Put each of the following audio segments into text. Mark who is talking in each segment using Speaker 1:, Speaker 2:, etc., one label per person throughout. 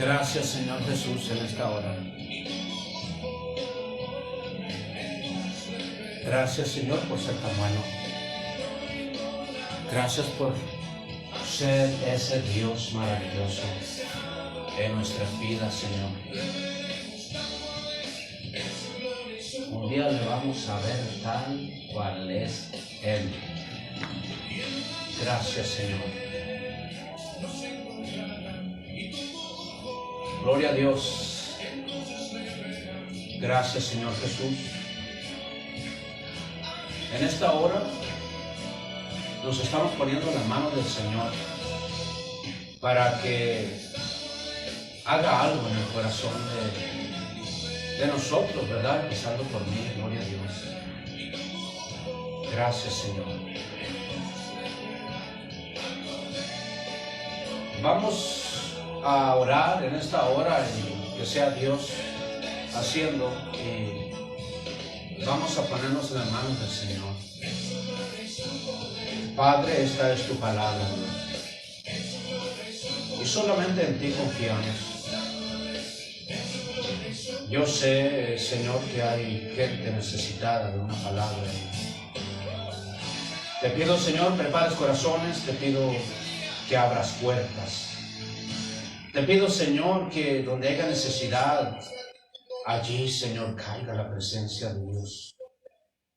Speaker 1: Gracias, Señor Jesús, en esta hora. Gracias, Señor, por ser tan bueno. Gracias por ser ese Dios maravilloso en nuestras vidas, Señor. Un día le vamos a ver tal cual es Él. Gracias, Señor. Gloria a Dios. Gracias, Señor Jesús. En esta hora nos estamos poniendo en la mano del Señor para que haga algo en el corazón de nosotros, ¿verdad? Empezando por mí, gloria a Dios. Gracias, Señor. Vamos a orar en esta hora y que sea Dios haciendo, y vamos a ponernos en las manos del Señor. Padre, esta es tu palabra y solamente en ti confiamos. Yo sé, Señor, que hay gente necesitada de una palabra. Te pido, Señor, prepares corazones, te pido que abras puertas. Te pido, Señor, que donde haya necesidad, allí, Señor, caiga la presencia de Dios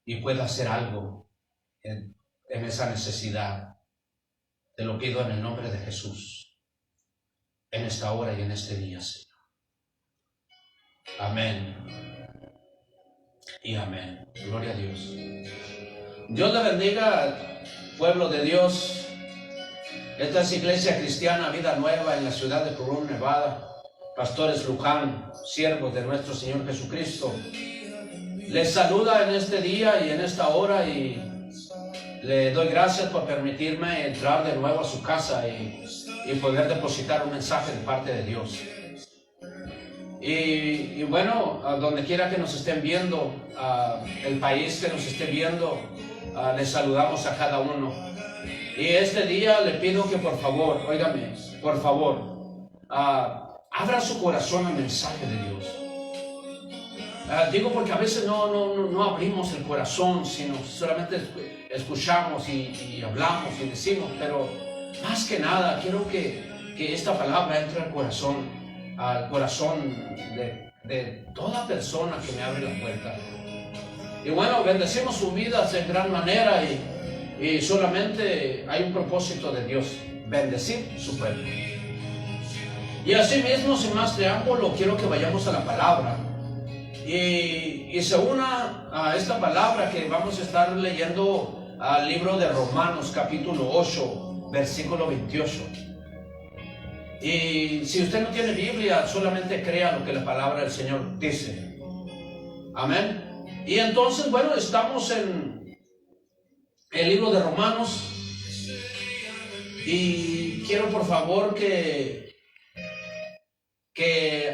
Speaker 1: y pueda hacer algo en esa necesidad. Te lo pido en el nombre de Jesús, en esta hora y en este día, Señor. Amén y amén. Gloria a Dios. Dios le bendiga, pueblo de Dios. Esta es Iglesia Cristiana Vida Nueva en la ciudad de Tucson, Nevada. Pastores Luján, siervos de nuestro Señor Jesucristo. Les saluda en este día y en esta hora, y le doy gracias por permitirme entrar de nuevo a su casa y poder depositar un mensaje de parte de Dios. Y bueno, a donde quiera que nos estén viendo, el país que nos esté viendo, les saludamos a cada uno. Y este día le pido que por favor, óigame, por favor, abra su corazón al mensaje de Dios. Digo porque a veces no abrimos el corazón, sino solamente escuchamos y hablamos y decimos, pero más que nada quiero que esta palabra entre al corazón de toda persona que me abre la puerta. Y bueno, bendecimos sus vidas en gran manera, y solamente hay un propósito de Dios: bendecir su pueblo. Y así mismo, sin más preámbulo, quiero que vayamos a la palabra y se una a esta palabra que vamos a estar leyendo al libro de Romanos capítulo 8 versículo 28. Y si usted no tiene Biblia, solamente crea lo que la palabra del Señor dice. Amén. Y entonces, bueno, estamos en el libro de Romanos, y quiero por favor que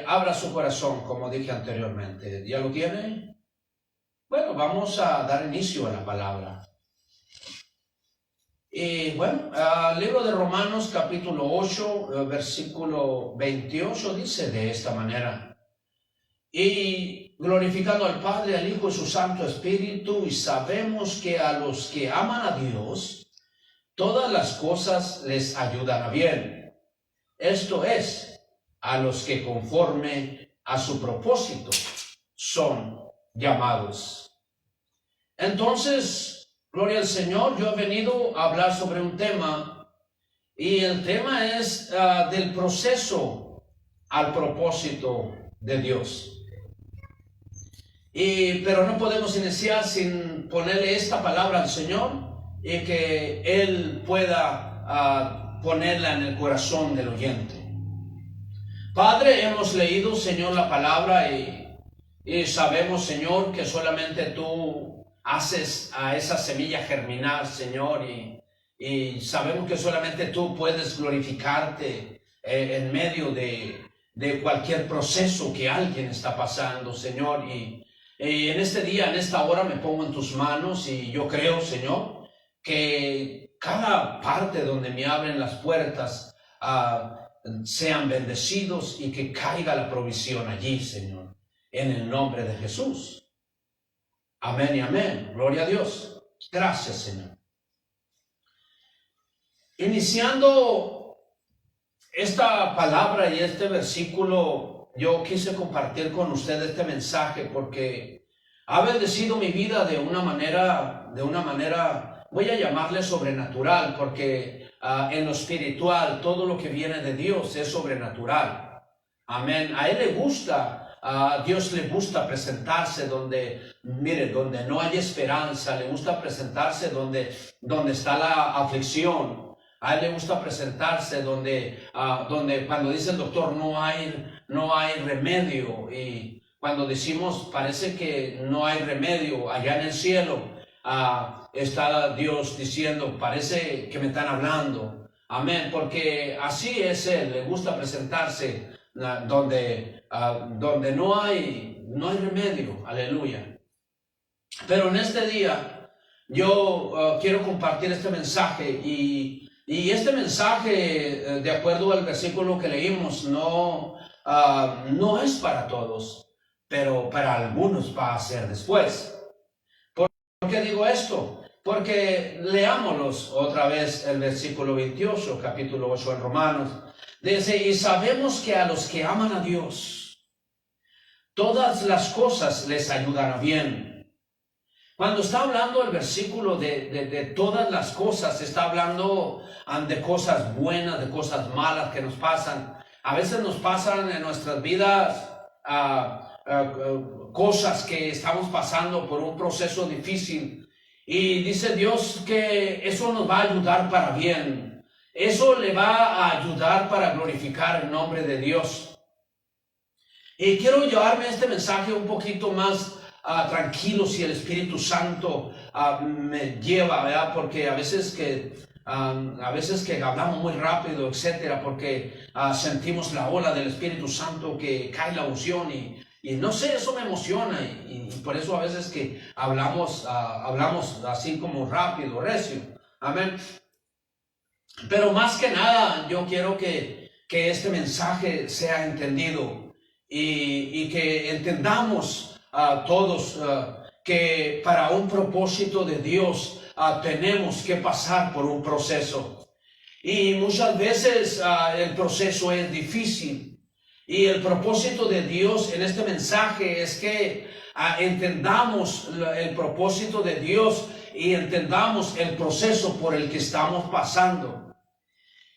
Speaker 1: abra su corazón, como dije anteriormente. ¿Ya lo tiene? Bueno, vamos a dar inicio a la palabra. Y bueno, el libro de Romanos capítulo 8 versículo 28 dice de esta manera: y glorificando al Padre, al Hijo y su Santo Espíritu, y sabemos que a los que aman a Dios, todas las cosas les ayudan a bien. Esto es, a los que conforme a su propósito son llamados. Entonces, gloria al Señor, yo he venido a hablar sobre un tema, y el tema es del proceso al propósito de Dios. Pero no podemos iniciar sin ponerle esta palabra al Señor y que Él pueda ponerla en el corazón del oyente. Padre, hemos leído, Señor, la palabra y sabemos, Señor, que solamente tú haces a esa semilla germinar, Señor, y sabemos que solamente tú puedes glorificarte en medio de cualquier proceso que alguien está pasando, Señor. Y en este día, en esta hora, me pongo en tus manos, y yo creo, Señor, que cada parte donde me abren las puertas sean bendecidos y que caiga la provisión allí, Señor, en el nombre de Jesús. Amén y amén. Gloria a Dios. Gracias, Señor. Iniciando esta palabra y este versículo, yo quise compartir con ustedes este mensaje porque ha bendecido mi vida de una manera, voy a llamarle sobrenatural, porque en lo espiritual todo lo que viene de Dios es sobrenatural. Amén. A Él le gusta. A Dios le gusta presentarse donde no hay esperanza, le gusta presentarse donde está la aflicción. A Él le gusta presentarse donde cuando dice el doctor no hay remedio, y cuando decimos parece que no hay remedio allá en el cielo, está Dios diciendo parece que me están hablando. Amén, porque así es Él, le gusta presentarse donde no hay remedio. Aleluya. Pero en este día yo quiero compartir este mensaje y este mensaje, de acuerdo al versículo que leímos, no es para todos, pero para algunos va a ser después. ¿Por qué digo esto? Porque leámoslos otra vez el versículo 28, capítulo 8 en Romanos. Dice, y sabemos que a los que aman a Dios, todas las cosas les ayudan a bien. Cuando está hablando el versículo de todas las cosas, está hablando de cosas buenas, de cosas malas que nos pasan. A veces nos pasan en nuestras vidas cosas que estamos pasando por un proceso difícil. Y dice Dios que eso nos va a ayudar para bien. Eso le va a ayudar para glorificar el nombre de Dios. Y quiero llevarme este mensaje un poquito más tranquilo, si el Espíritu Santo me lleva, ¿verdad? Porque a veces que hablamos muy rápido, etcétera, porque sentimos la ola del Espíritu Santo, que cae la unción y no sé, eso me emociona y por eso a veces que hablamos así como rápido, recio. Amén. Pero más que nada, yo quiero que este mensaje sea entendido y que entendamos todos que para un propósito de Dios tenemos que pasar por un proceso. Y muchas veces el proceso es difícil. Y el propósito de Dios en este mensaje es que entendamos el propósito de Dios y entendamos el proceso por el que estamos pasando.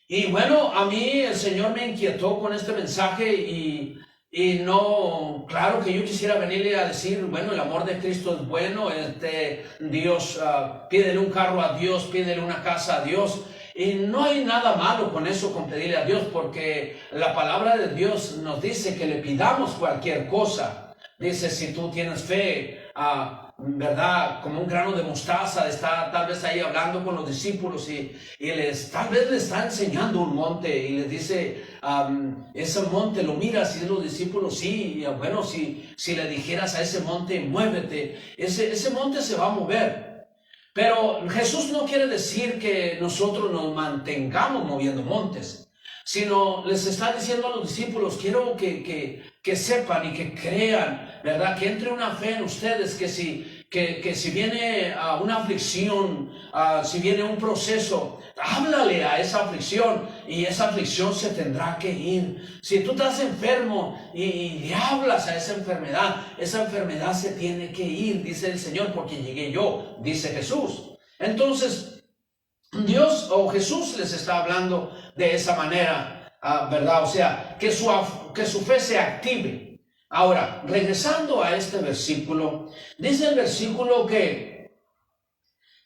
Speaker 1: Y bueno, a mí el Señor me inquietó con este mensaje y no, claro que yo quisiera venirle a decir, bueno, el amor de Cristo es bueno, Dios, pídele un carro a Dios, pídele una casa a Dios. Y no hay nada malo con eso, con pedirle a Dios, porque la palabra de Dios nos dice que le pidamos cualquier cosa. Dice, si tú tienes fe, ¿verdad? Como un grano de mostaza, está tal vez ahí hablando con los discípulos y tal vez le está enseñando un monte y les dice, ese monte lo miras, y de los discípulos, sí, bueno, si le dijeras a ese monte, muévete, ese monte se va a mover. Pero Jesús no quiere decir que nosotros nos mantengamos moviendo montes, sino les está diciendo a los discípulos, quiero que sepan y que crean, ¿verdad? Que entre una fe en ustedes, que si viene una aflicción, si viene un proceso, háblale a esa aflicción y esa aflicción se tendrá que ir. Si tú estás enfermo y le hablas a esa enfermedad se tiene que ir, dice el Señor, porque llegué yo, dice Jesús. Entonces, Dios o Jesús les está hablando de esa manera, ¿verdad? O sea, que su fe se active. Ahora, regresando a este versículo, dice el versículo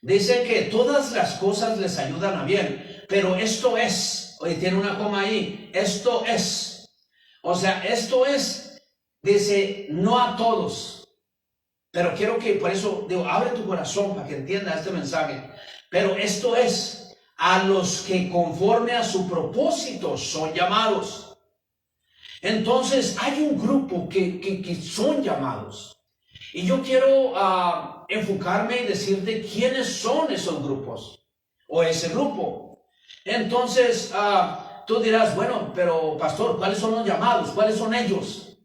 Speaker 1: dice que todas las cosas les ayudan a bien, pero esto es, oye, tiene una coma ahí, esto es, o sea, esto es, dice, no a todos, pero quiero que, por eso digo, abre tu corazón para que entiendas este mensaje, pero esto es, a los que conforme a su propósito son llamados. Entonces hay un grupo que son llamados. Y yo quiero enfocarme y decirte quiénes son esos grupos o ese grupo. Entonces tú dirás, bueno, pero pastor, ¿cuáles son los llamados? ¿Cuáles son ellos?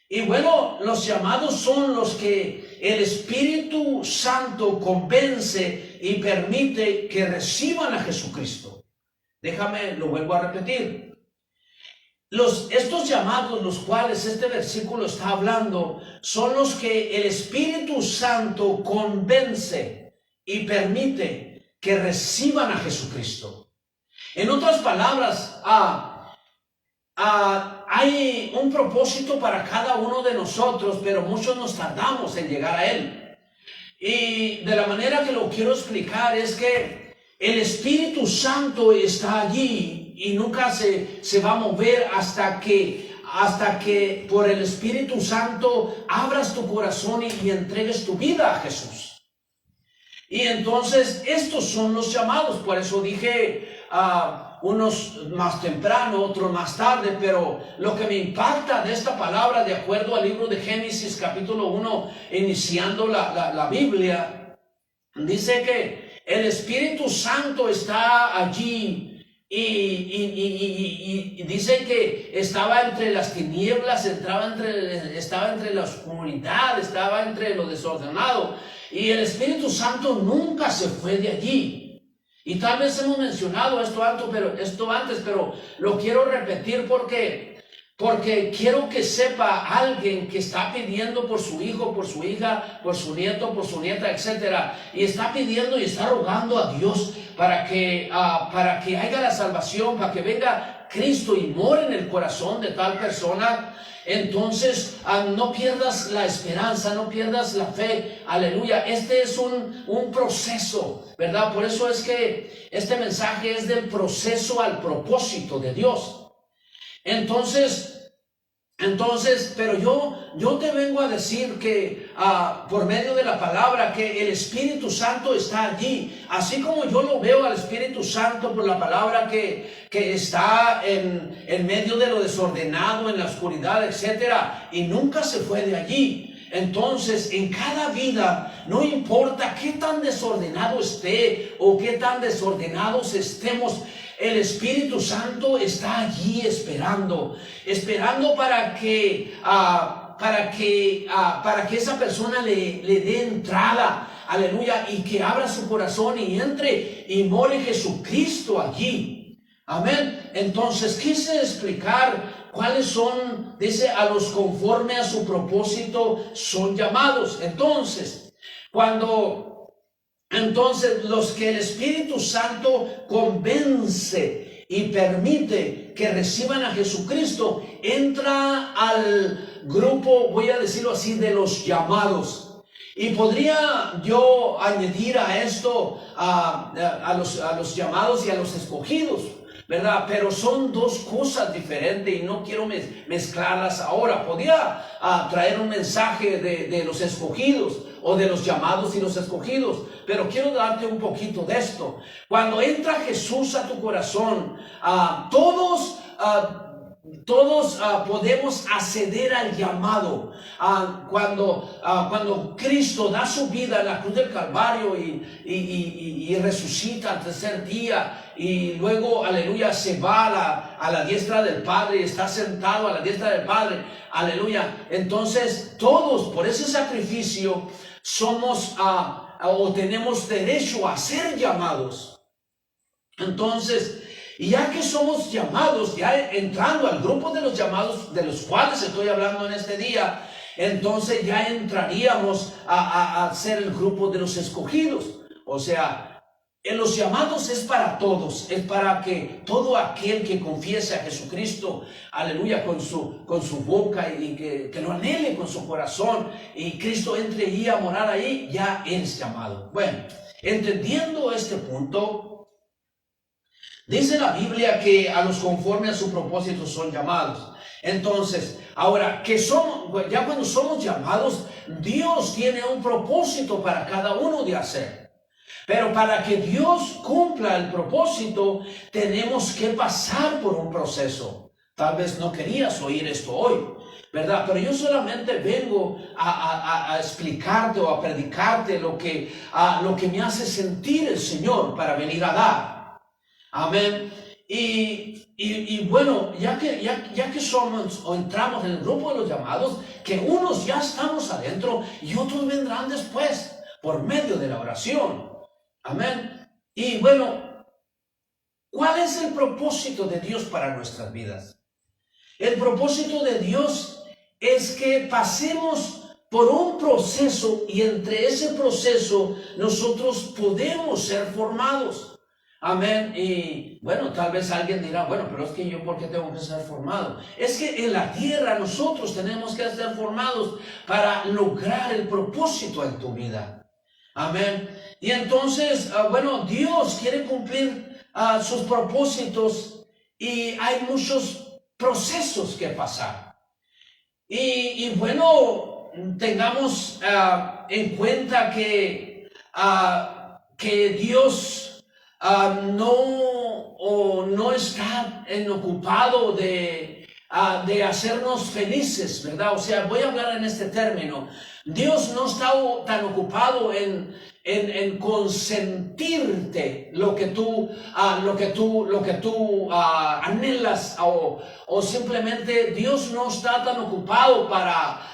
Speaker 1: Y bueno, los llamados son los que el Espíritu Santo convence y permite que reciban a Jesucristo. Déjame, lo vuelvo a repetir. Estos llamados, los cuales este versículo está hablando, son los que el Espíritu Santo convence y permite que reciban a Jesucristo. En otras palabras, hay un propósito para cada uno de nosotros, pero muchos nos tardamos en llegar a él. Y de la manera que lo quiero explicar es que el Espíritu Santo está allí y nunca se va a mover hasta que por el Espíritu Santo abras tu corazón y entregues tu vida a Jesús. Y entonces estos son los llamados. Por eso dije unos más temprano, otros más tarde, pero lo que me impacta de esta palabra, de acuerdo al libro de Génesis capítulo 1, iniciando la Biblia, dice que el Espíritu Santo está allí. Y dice que estaba entre las tinieblas, estaba entre la oscuridad, estaba entre lo desordenado. Y el Espíritu Santo nunca se fue de allí. Y tal vez hemos mencionado esto antes, pero lo quiero repetir porque quiero que sepa alguien que está pidiendo por su hijo, por su hija, por su nieto, por su nieta, etc. Y está pidiendo y está rogando a Dios para que haya la salvación, para que venga Cristo y more en el corazón de tal persona. Entonces no pierdas la esperanza, no pierdas la fe, aleluya. Este es un proceso, ¿verdad? Por eso es que este mensaje es del proceso al propósito de Dios. Entonces, pero yo te vengo a decir que por medio de la palabra que el Espíritu Santo está allí, así como yo lo veo al Espíritu Santo por la palabra que está en medio de lo desordenado, en la oscuridad, etcétera, y nunca se fue de allí. Entonces, en cada vida, no importa qué tan desordenado esté o qué tan desordenados estemos, el Espíritu Santo está allí esperando para que esa persona le dé entrada, aleluya, y que abra su corazón y entre y more Jesucristo allí. Amén. Entonces quise explicar cuáles son, dice, a los conforme a su propósito son llamados. Entonces los que el Espíritu Santo convence y permite que reciban a Jesucristo, entra al grupo, voy a decirlo así, de los llamados. Y podría yo añadir a esto a los llamados y a los escogidos, ¿verdad? Pero son dos cosas diferentes y no quiero mezclarlas ahora. Podría traer un mensaje de los escogidos o de los llamados y los escogidos, pero quiero darte un poquito de esto. Cuando entra Jesús a tu corazón, todos podemos acceder al llamado. Cuando Cristo da su vida en la cruz del Calvario y resucita al tercer día, y luego, aleluya, se va a la diestra del Padre y está sentado a la diestra del Padre, aleluya. Entonces todos, por ese sacrificio, somos o tenemos derecho a ser llamados. Entonces, y ya que somos llamados, ya entrando al grupo de los llamados de los cuales estoy hablando en este día, entonces ya entraríamos a ser el grupo de los escogidos. O sea, en los llamados es para todos, es para que todo aquel que confiese a Jesucristo, aleluya, con su boca y que lo anhele con su corazón y Cristo entre y a morar ahí, ya es llamado. Bueno, entendiendo este punto, dice la Biblia que a los conforme a su propósito son llamados. Entonces, ahora que ya cuando somos llamados, Dios tiene un propósito para cada uno de hacer. Pero para que Dios cumpla el propósito, tenemos que pasar por un proceso. Tal vez no querías oír esto hoy, ¿verdad? Pero yo solamente vengo a explicarte o a predicarte lo que me hace sentir el Señor para venir a dar. Amén. Y bueno, ya que somos o entramos en el grupo de los llamados, que unos ya estamos adentro y otros vendrán después por medio de la oración. Amén. Y bueno, ¿cuál es el propósito de Dios para nuestras vidas? El propósito de Dios es que pasemos por un proceso y entre ese proceso nosotros podemos ser formados. Amén. Y bueno, tal vez alguien dirá, bueno, pero es que yo, ¿por qué tengo que ser formado? Es que en la tierra nosotros tenemos que ser formados para lograr el propósito en tu vida. Amén. Y entonces, bueno, Dios quiere cumplir sus propósitos y hay muchos procesos que pasar. Y bueno, tengamos en cuenta que Dios no está ocupado de hacernos felices, ¿verdad? O sea, voy a hablar en este término. Dios no está tan ocupado en consentirte lo que tú anhelas, o simplemente Dios no está tan ocupado para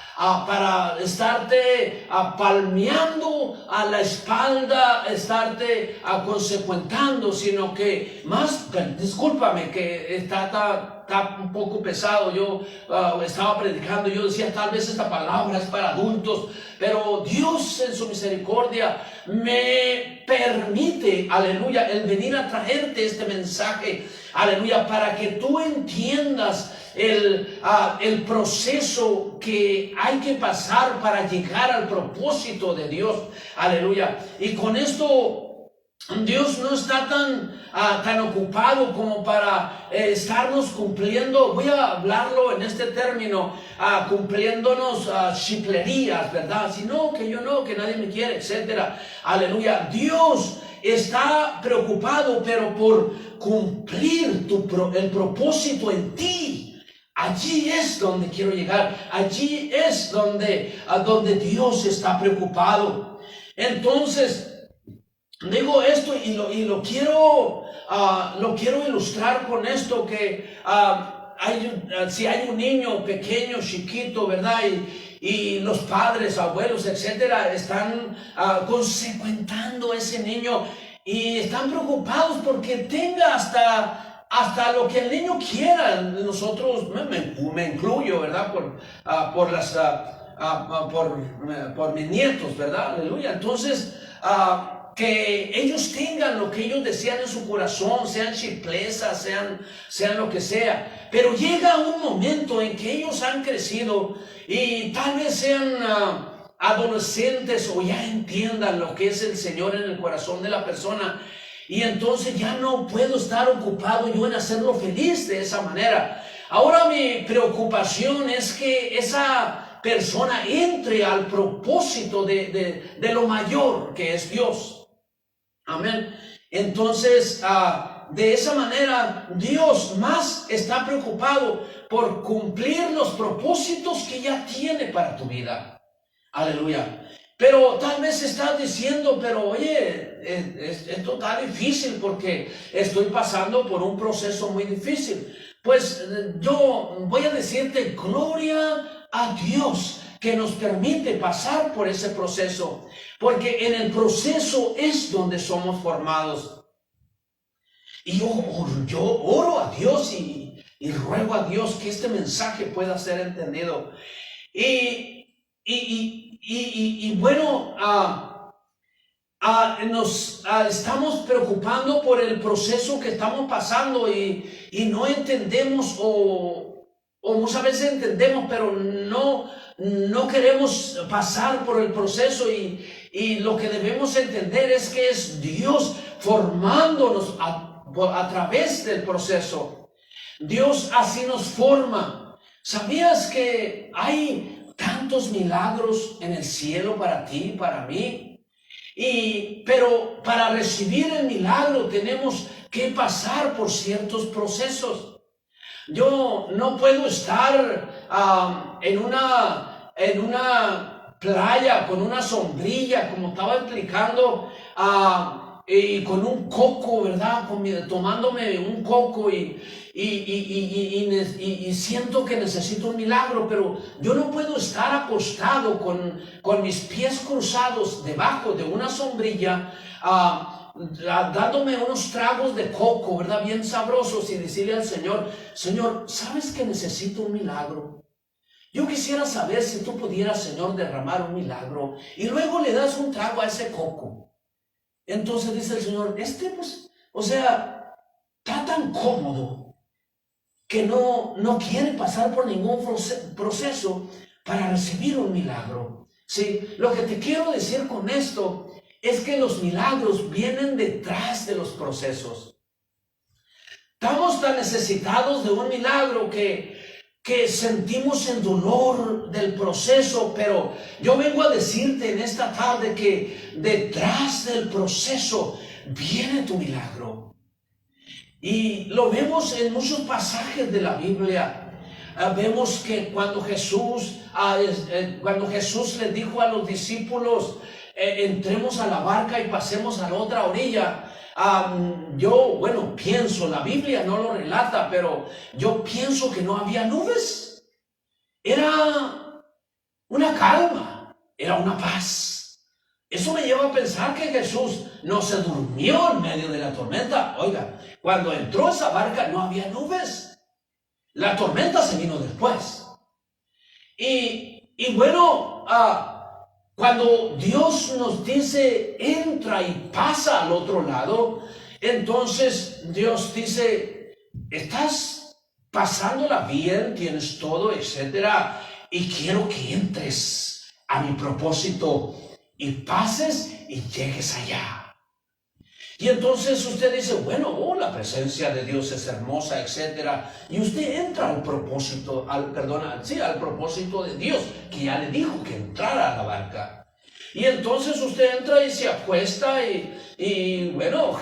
Speaker 1: estarte palmeando a la espalda, estarte consecuentando, sino que más, discúlpame que está un poco pesado. Yo estaba predicando, yo decía, tal vez esta palabra es para adultos, pero Dios en su misericordia me permite, aleluya, el venir a traerte este mensaje, aleluya, para que tú entiendas el proceso que hay que pasar para llegar al propósito de Dios, aleluya. Y con esto Dios no está tan ocupado como para estarnos cumpliendo, voy a hablarlo en este término, cumpliéndonos chiplerías, ¿verdad? Si no, que yo no, que nadie me quiere, etcétera. Aleluya. Dios está preocupado, pero por cumplir el propósito en ti. Allí es donde quiero llegar. Allí es donde Dios está preocupado. Entonces, digo esto y lo quiero ilustrar con esto, que si hay un niño pequeño, chiquito, ¿verdad? Y los padres, abuelos, etcétera, están consecuentando a ese niño y están preocupados porque tenga hasta lo que el niño quiera. Nosotros, me incluyo, ¿verdad? Por mis nietos, ¿verdad? Aleluya. Entonces, que ellos tengan lo que ellos desean en su corazón, sean chiclesas, sean lo que sea. Pero llega un momento en que ellos han crecido y tal vez sean adolescentes o ya entiendan lo que es el Señor en el corazón de la persona. Y entonces ya no puedo estar ocupado yo en hacerlo feliz de esa manera. Ahora mi preocupación es que esa persona entre al propósito de lo mayor que es Dios. Amén. Entonces, de esa manera, Dios más está preocupado por cumplir los propósitos que ya tiene para tu vida. Aleluya. Pero tal vez estás diciendo, pero oye, esto está difícil porque estoy pasando por un proceso muy difícil. Pues yo voy a decirte, gloria a Dios que nos permite pasar por ese proceso, porque en el proceso es donde somos formados. Y yo oro a Dios y ruego a Dios que este mensaje pueda ser entendido. Y bueno, nos estamos preocupando por el proceso que estamos pasando y no entendemos, o muchas veces entendemos, pero no queremos pasar por el proceso, y lo que debemos entender es que es Dios formándonos a través del proceso. Dios así nos forma. ¿Sabías que hay tantos milagros en el cielo para ti, para mí? Pero para recibir el milagro tenemos que pasar por ciertos procesos. Yo no puedo estar en una playa con una sombrilla, como estaba explicando, y con un coco, ¿verdad? Tomándome un coco y siento que necesito un milagro, pero yo no puedo estar acostado con mis pies cruzados debajo de una sombrilla, dándome unos tragos de coco, ¿verdad? Bien sabrosos, y decirle al Señor: Señor, ¿sabes que necesito un milagro? Yo quisiera saber si tú pudieras, Señor, derramar un milagro, y luego le das un trago a ese coco. Entonces dice el Señor: pues, o sea, está tan cómodo que no quiere pasar por ningún proceso para recibir un milagro. Sí, lo que te quiero decir con esto es que los milagros vienen detrás de los procesos. Estamos tan necesitados de un milagro que sentimos el dolor del proceso, pero yo vengo a decirte en esta tarde que detrás del proceso viene tu milagro. Y lo vemos en muchos pasajes de la Biblia. Vemos que cuando Jesús le dijo a los discípulos: entremos a la barca y pasemos a la otra orilla. Yo pienso, la Biblia no lo relata, pero yo pienso que no había nubes. Era una calma, era una paz. Eso me lleva a pensar que Jesús no se durmió en medio de la tormenta. Oiga, cuando entró a esa barca no había nubes. La tormenta se vino después. Cuando Dios nos dice entra y pasa al otro lado, entonces Dios dice: estás pasándola bien, tienes todo, etcétera, y quiero que entres a mi propósito y pases y llegues allá. Y entonces usted dice: la presencia de Dios es hermosa, etcétera, y usted entra al propósito, al propósito de Dios, que ya le dijo que entrara a la barca. Y entonces usted entra y se acuesta y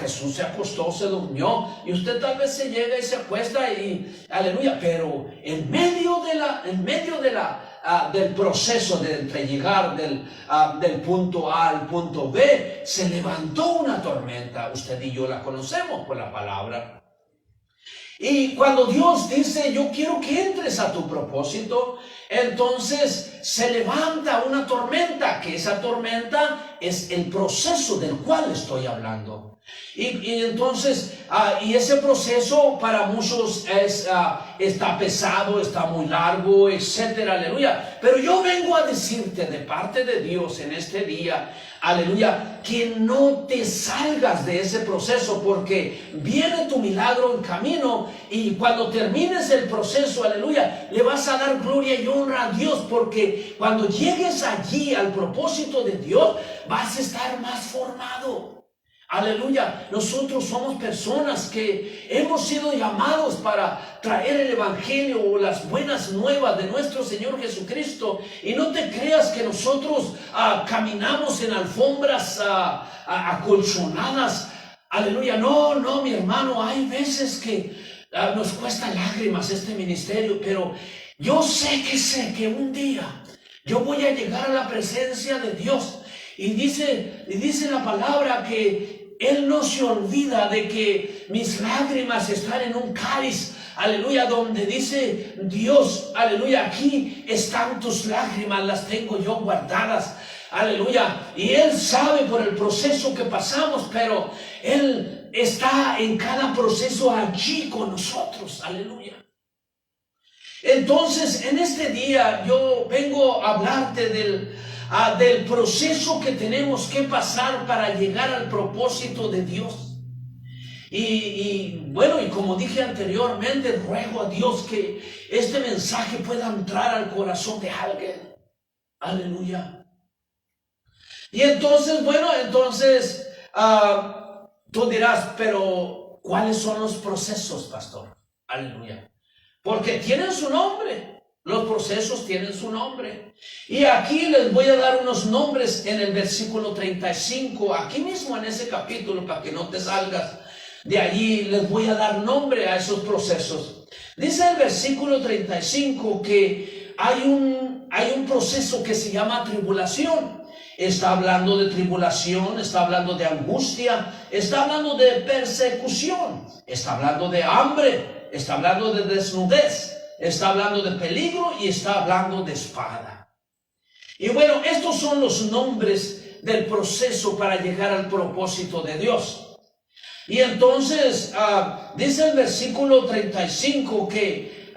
Speaker 1: Jesús se acostó, se durmió, y usted tal vez se llega y se acuesta y aleluya, pero en medio del proceso de llegar del punto A al punto B, se levantó una tormenta. Usted y yo la conocemos por la palabra. Y cuando Dios dice: yo quiero que entres a tu propósito, entonces se levanta una tormenta, que esa tormenta es el proceso del cual estoy hablando. Y entonces, y ese proceso para muchos está pesado, está muy largo, etcétera, aleluya. Pero yo vengo a decirte de parte de Dios en este día, aleluya, que no te salgas de ese proceso, porque viene tu milagro en camino, y cuando termines el proceso, aleluya, le vas a dar gloria y honra a Dios, porque cuando llegues allí al propósito de Dios, vas a estar más formado. Aleluya, nosotros somos personas que hemos sido llamados para traer el evangelio o las buenas nuevas de nuestro Señor Jesucristo. Y no te creas que nosotros caminamos en alfombras acolchonadas. Aleluya, no, mi hermano, hay veces que nos cuesta lágrimas este ministerio, pero yo sé que un día yo voy a llegar a la presencia de Dios. Y dice la palabra que Él no se olvida de que mis lágrimas están en un cáliz, aleluya, donde dice Dios, aleluya, aquí están tus lágrimas, las tengo yo guardadas, aleluya. Y Él sabe por el proceso que pasamos, pero Él está en cada proceso allí con nosotros, aleluya. Entonces, en este día yo vengo a hablarte del proceso que tenemos que pasar para llegar al propósito de Dios. Y como dije anteriormente, ruego a Dios que este mensaje pueda entrar al corazón de alguien. Aleluya. Y entonces, tú dirás: pero ¿cuáles son los procesos, pastor? Aleluya. Porque tienen su nombre. Los procesos tienen su nombre. Y aquí les voy a dar unos nombres en el versículo 35. Aquí mismo en ese capítulo, para que no te salgas de allí, les voy a dar nombre a esos procesos. Dice el versículo 35 que hay un proceso que se llama tribulación. está hablando de tribulación, está hablando de angustia, está hablando de persecución, está hablando de hambre, está hablando de desnudez, está hablando de peligro y está hablando de espada. Y bueno, estos son los nombres del proceso para llegar al propósito de Dios. Y entonces dice el versículo 35 que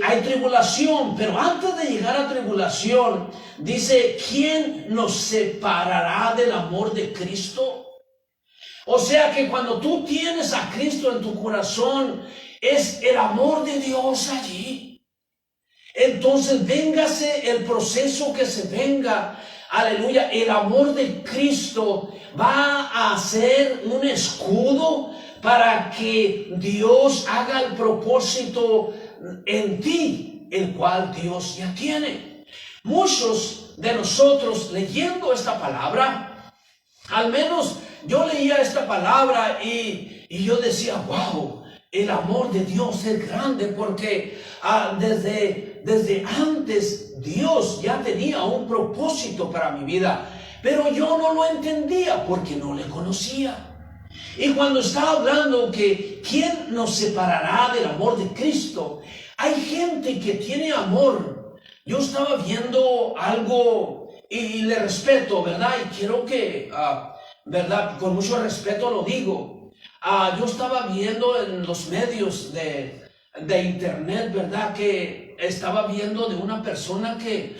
Speaker 1: hay tribulación, pero antes de llegar a tribulación, dice, ¿quién nos separará del amor de Cristo? O sea que cuando tú tienes a Cristo en tu corazón, es el amor de Dios allí. Entonces, véngase el proceso que se venga, aleluya, el amor de Cristo va a ser un escudo para que Dios haga el propósito en ti, el cual Dios ya tiene. Muchos de nosotros leyendo esta palabra, al menos yo leía esta palabra y yo decía, wow, el amor de Dios es grande, porque desde antes Dios ya tenía un propósito para mi vida, pero yo no lo entendía porque no le conocía. Y cuando está hablando que ¿quién nos separará del amor de Cristo? Hay gente que tiene amor. Yo estaba viendo algo y le respeto, ¿verdad? Y quiero que, ¿verdad? Con mucho respeto lo digo. Yo estaba viendo en los medios de internet, ¿verdad? Que estaba viendo de una persona que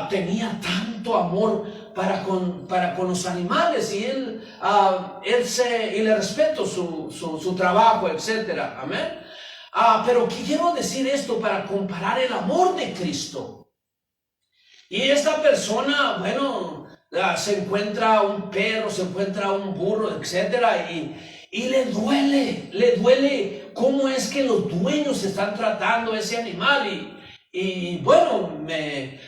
Speaker 1: tenía tanto amor para con los animales, y y le respeto su trabajo, etcétera. Amén. Pero quiero decir esto para comparar el amor de Cristo. Y esta persona, bueno, se encuentra un perro, se encuentra un burro, etcétera, y le duele cómo es que los dueños están tratando a ese animal. Y bueno, le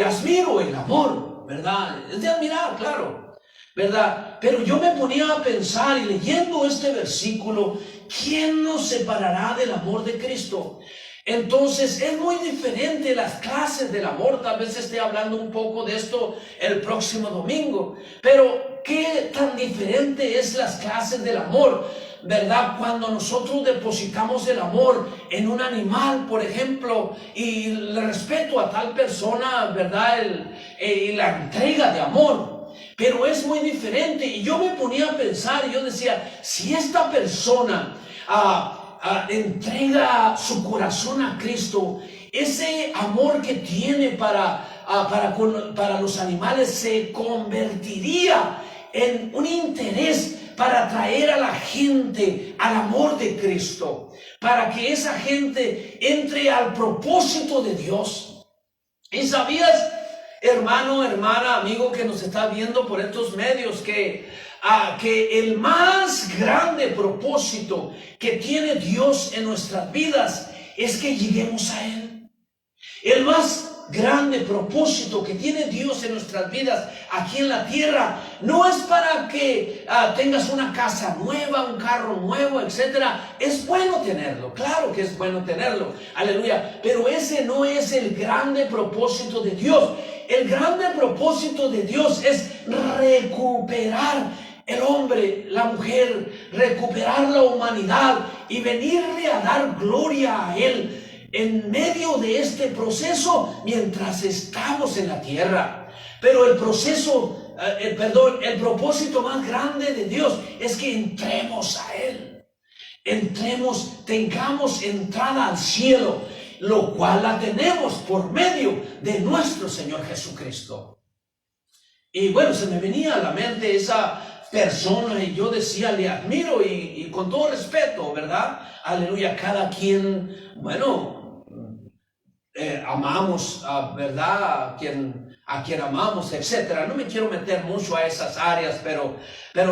Speaker 1: admiro el amor, ¿verdad? Es de admirar, claro, ¿verdad? Pero yo me ponía a pensar, y leyendo este versículo, ¿quién nos separará del amor de Cristo? Entonces es muy diferente las clases del amor. Tal vez esté hablando un poco de esto el próximo domingo, pero ¿qué tan diferente es las clases del amor, verdad? Cuando nosotros depositamos el amor en un animal, por ejemplo, y le respeto a tal persona, verdad, y la entrega de amor, pero es muy diferente. Y yo me ponía a pensar, y yo decía, si esta persona entrega su corazón a Cristo, ese amor que tiene para los animales se convertiría en un interés para atraer a la gente al amor de Cristo, para que esa gente entre al propósito de Dios. ¿Y sabías, hermano, hermana, amigo que nos está viendo por estos medios, que el más grande propósito que tiene Dios en nuestras vidas es que lleguemos a Él? El más grande propósito que tiene Dios en nuestras vidas aquí en la tierra no es para que tengas una casa nueva, un carro nuevo, etcétera. Es bueno tenerlo, claro que es bueno tenerlo, aleluya, pero ese no es el grande propósito de Dios. El grande propósito de Dios es recuperar el hombre, la mujer, recuperar la humanidad y venirle a dar gloria a Él en medio de este proceso mientras estamos en la tierra. Pero el propósito más grande de Dios es que entremos a Él. Tengamos entrada al cielo, lo cual la tenemos por medio de nuestro Señor Jesucristo. Y bueno, se me venía a la mente esa persona y yo decía, le admiro y con todo respeto, ¿verdad? Aleluya, cada quien, bueno, amamos, ¿verdad? A quien amamos, etcétera. No me quiero meter mucho a esas áreas, pero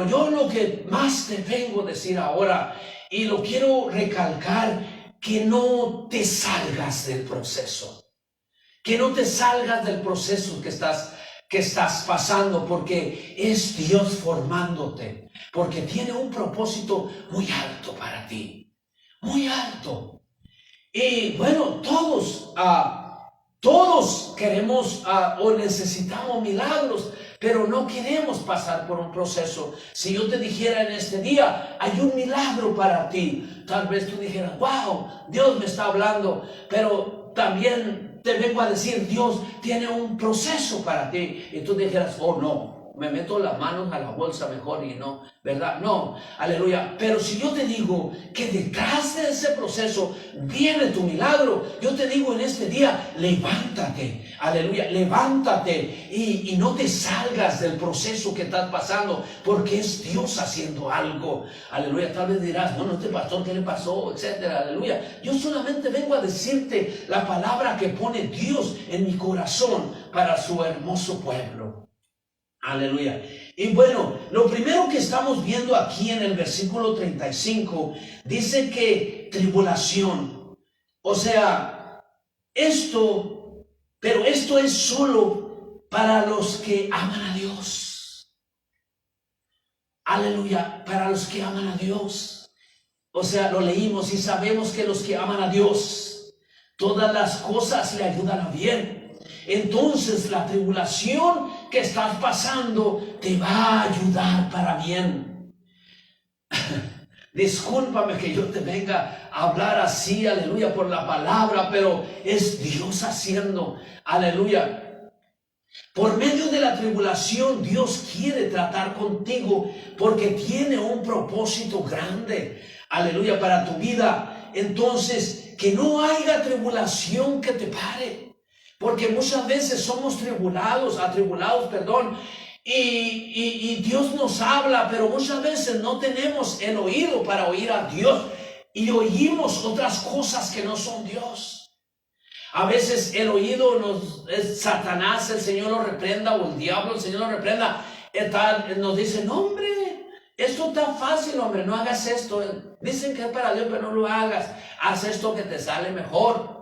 Speaker 1: yo lo que más te vengo a decir ahora, y lo quiero recalcar, que no te salgas del proceso. Que no te salgas del proceso que estás pasando, porque es Dios formándote, porque tiene un propósito muy alto para ti, muy alto. Y bueno, todos Todos queremos o necesitamos milagros, pero no queremos pasar por un proceso. Si yo te dijera en este día, hay un milagro para ti, tal vez tú dijeras, wow, Dios me está hablando, pero también te vengo a decir, Dios tiene un proceso para ti. Y tú dijeras, oh no, me meto las manos a la bolsa mejor y no, ¿verdad? No, aleluya. Pero si yo te digo que detrás de ese proceso viene tu milagro, yo te digo en este día, levántate, aleluya, levántate y no te salgas del proceso que estás pasando, porque es Dios haciendo algo, aleluya. Tal vez dirás, bueno, este pastor, ¿qué le pasó? Etcétera, aleluya. Yo solamente vengo a decirte la palabra que pone Dios en mi corazón para su hermoso pueblo. Aleluya. Y bueno, lo primero que estamos viendo aquí en el versículo 35, dice que tribulación. O sea, pero esto es solo para los que aman a Dios. Aleluya, para los que aman a Dios. O sea, lo leímos y sabemos que los que aman a Dios, todas las cosas le ayudan a bien. Entonces la tribulación que estás pasando te va a ayudar para bien. Discúlpame que yo te venga a hablar así, aleluya, por la palabra, pero es Dios haciendo, aleluya. Por medio de la tribulación Dios quiere tratar contigo porque tiene un propósito grande, aleluya, para tu vida. Entonces, que no haya tribulación que te pare. Porque muchas veces somos atribulados, y Dios nos habla, pero muchas veces no tenemos el oído para oír a Dios y oímos otras cosas que no son Dios. A veces el oído es Satanás, el Señor lo reprenda, o el diablo, el Señor lo reprenda, nos dice, no hombre, esto es tan fácil, hombre, no hagas esto. Dicen que es para Dios, pero no lo hagas, haz esto que te sale mejor.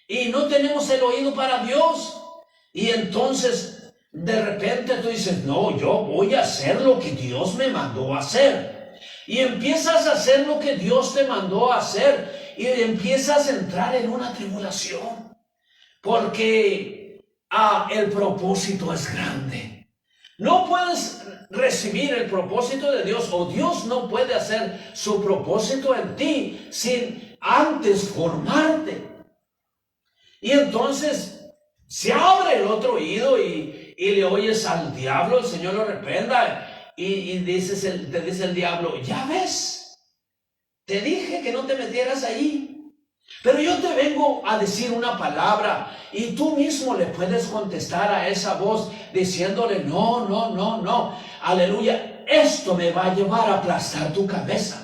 Speaker 1: Y no tenemos el oído para Dios. Y entonces de repente tú dices, no, yo voy a hacer lo que Dios me mandó a hacer. Y empiezas a hacer lo que Dios te mandó a hacer. Y empiezas a entrar en una tribulación. Porque el propósito es grande. No puedes recibir el propósito de Dios, o Dios no puede hacer su propósito en ti sin antes formarte. Y entonces se abre el otro oído y le oyes al diablo, el Señor lo reprenda, y te dice el diablo, ya ves, te dije que no te metieras ahí. Pero yo te vengo a decir una palabra y tú mismo le puedes contestar a esa voz diciéndole, no, aleluya, esto me va a llevar a aplastar tu cabeza.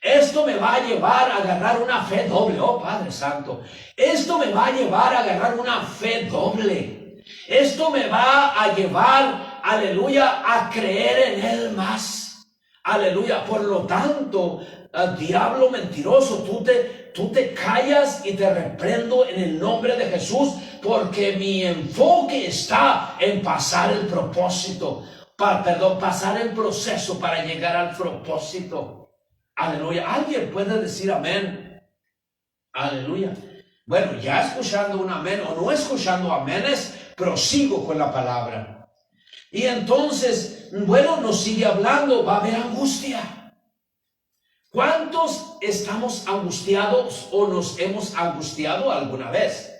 Speaker 1: Esto me va a llevar a agarrar una fe doble, oh Padre Santo. Esto me va a llevar a agarrar una fe doble. Esto me va a llevar, aleluya, a creer en Él más. Aleluya. Por lo tanto, diablo mentiroso, tú te callas y te reprendo en el nombre de Jesús, porque mi enfoque está en pasar el propósito, pasar el proceso para llegar al propósito. Aleluya. ¿Alguien puede decir amén? Aleluya. Bueno, ya escuchando un amén o no escuchando amenes, prosigo con la palabra. Y entonces, bueno, nos sigue hablando, va a haber angustia. ¿Cuántos estamos angustiados o nos hemos angustiado alguna vez?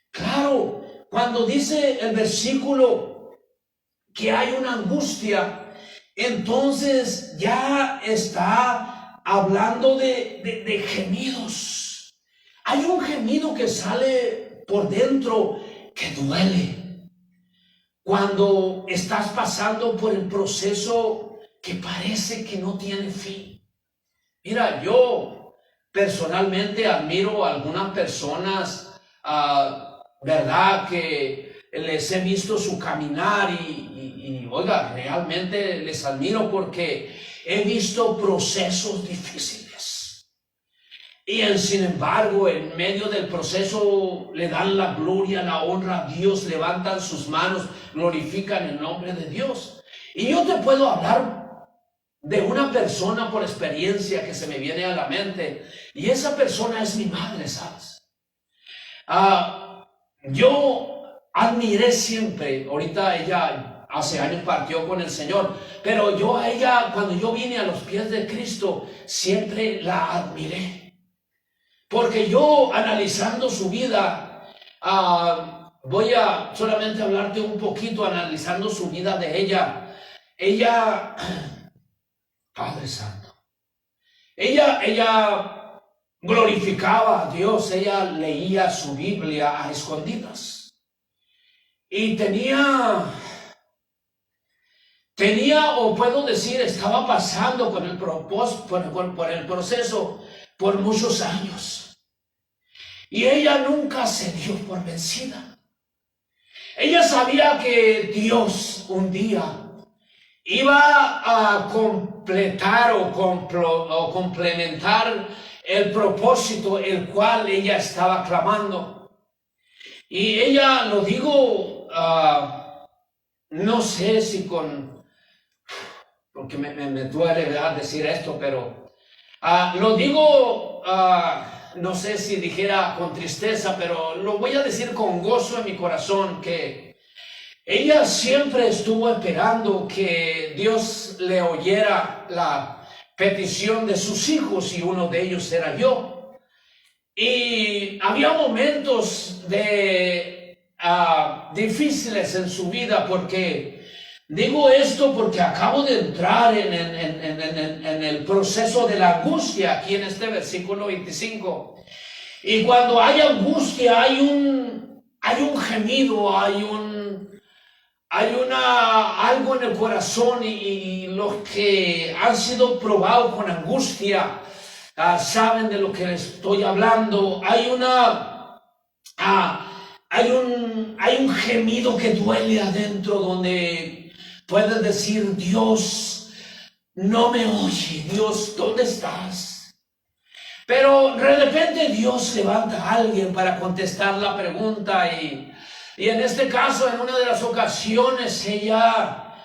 Speaker 1: Claro, cuando dice el versículo que hay una angustia, entonces ya está hablando de gemidos. Hay un gemido que sale por dentro que duele. Cuando estás pasando por el proceso que parece que no tiene fin. Mira, yo personalmente admiro a algunas personas, ¿verdad? Que les he visto su caminar y oiga, realmente les admiro porque he visto procesos difíciles. Y sin embargo, en medio del proceso le dan la gloria, la honra a Dios, levantan sus manos, glorifican el nombre de Dios. Y yo te puedo hablar de una persona por experiencia que se me viene a la mente, y esa persona es mi madre, ¿sabes? yo admiré siempre, ahorita ella hace años partió con el Señor, pero yo a ella, cuando yo vine a los pies de Cristo, siempre la admiré. Porque yo, analizando su vida, voy a solamente hablarte un poquito, analizando su vida de ella. Ella, Padre Santo, ella glorificaba a Dios, ella leía su Biblia a escondidas. Y tenía, o puedo decir, estaba pasando por el proceso por muchos años. Y ella nunca se dio por vencida. Ella sabía que Dios un día iba a completar o complementar el propósito el cual ella estaba clamando. Y ella, lo digo, no sé si porque me duele, ¿verdad?, decir esto, pero lo digo, no sé si dijera con tristeza, pero lo voy a decir con gozo en mi corazón, que ella siempre estuvo esperando que Dios le oyera la petición de sus hijos, y uno de ellos era yo. Y había momentos difíciles en su vida, porque digo esto porque acabo de entrar en el proceso de la angustia aquí en este versículo 25. Y cuando hay angustia, hay un gemido, algo en el corazón, y los que han sido probados con angustia saben de lo que les estoy hablando. Hay un gemido que duele adentro, donde puedes decir: Dios no me oye, Dios, ¿dónde estás? Pero de repente Dios levanta a alguien para contestar la pregunta, y en este caso, en una de las ocasiones, ella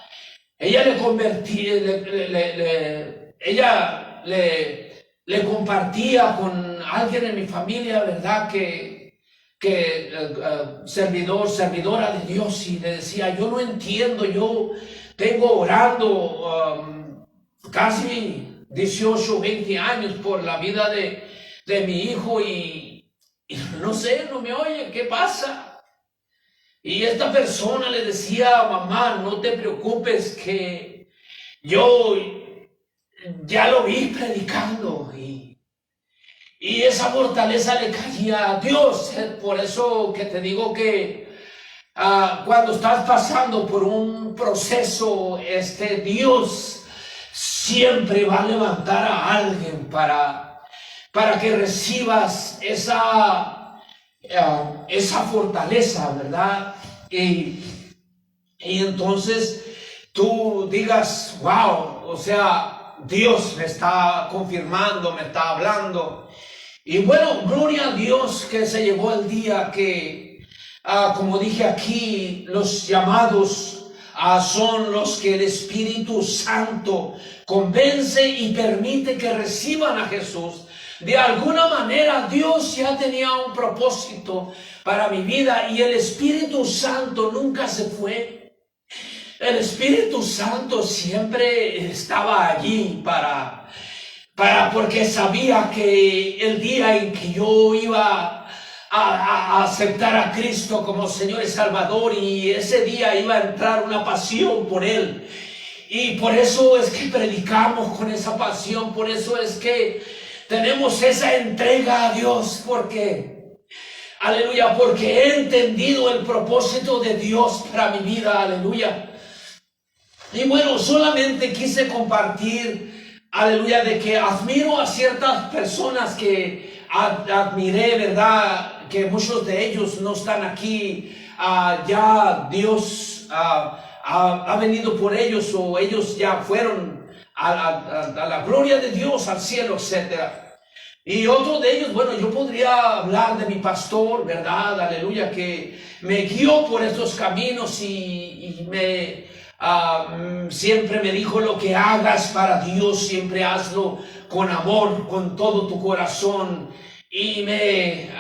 Speaker 1: le compartía con alguien en mi familia, ¿verdad?, servidora de Dios, y le decía: yo no entiendo, yo tengo orando casi 18, 20 años por la vida de mi hijo, y no sé, no me oye, ¿qué pasa? Y esta persona le decía: mamá, no te preocupes, que yo ya lo vi predicando, y esa fortaleza le caía a Dios. Por eso que te digo que cuando estás pasando por un proceso, Dios siempre va a levantar a alguien para que recibas esa fortaleza, ¿verdad? Y entonces tú digas: wow, o sea, Dios me está confirmando, me está hablando. Y bueno, gloria a Dios que se llegó el día que, como dije aquí, los llamados son los que el Espíritu Santo convence y permite que reciban a Jesús. De alguna manera Dios ya tenía un propósito para mi vida, y el Espíritu Santo nunca se fue. El Espíritu Santo siempre estaba allí porque sabía que el día en que yo iba a aceptar a Cristo como Señor y Salvador, y ese día iba a entrar una pasión por Él. Y por eso es que predicamos con esa pasión, por eso es que tenemos esa entrega a Dios, porque, aleluya, porque he entendido el propósito de Dios para mi vida, aleluya. Y bueno, solamente quise compartir, aleluya, de que admiro a ciertas personas que admiré, ¿verdad?, que muchos de ellos no están aquí. Ya Dios ha venido por ellos, o ellos ya fueron a la gloria de Dios, al cielo, etcétera. Y otro de ellos, bueno, yo podría hablar de mi pastor, ¿verdad?, aleluya, que me guió por estos caminos, y siempre me dijo: lo que hagas para Dios, siempre hazlo con amor, con todo tu corazón. Y me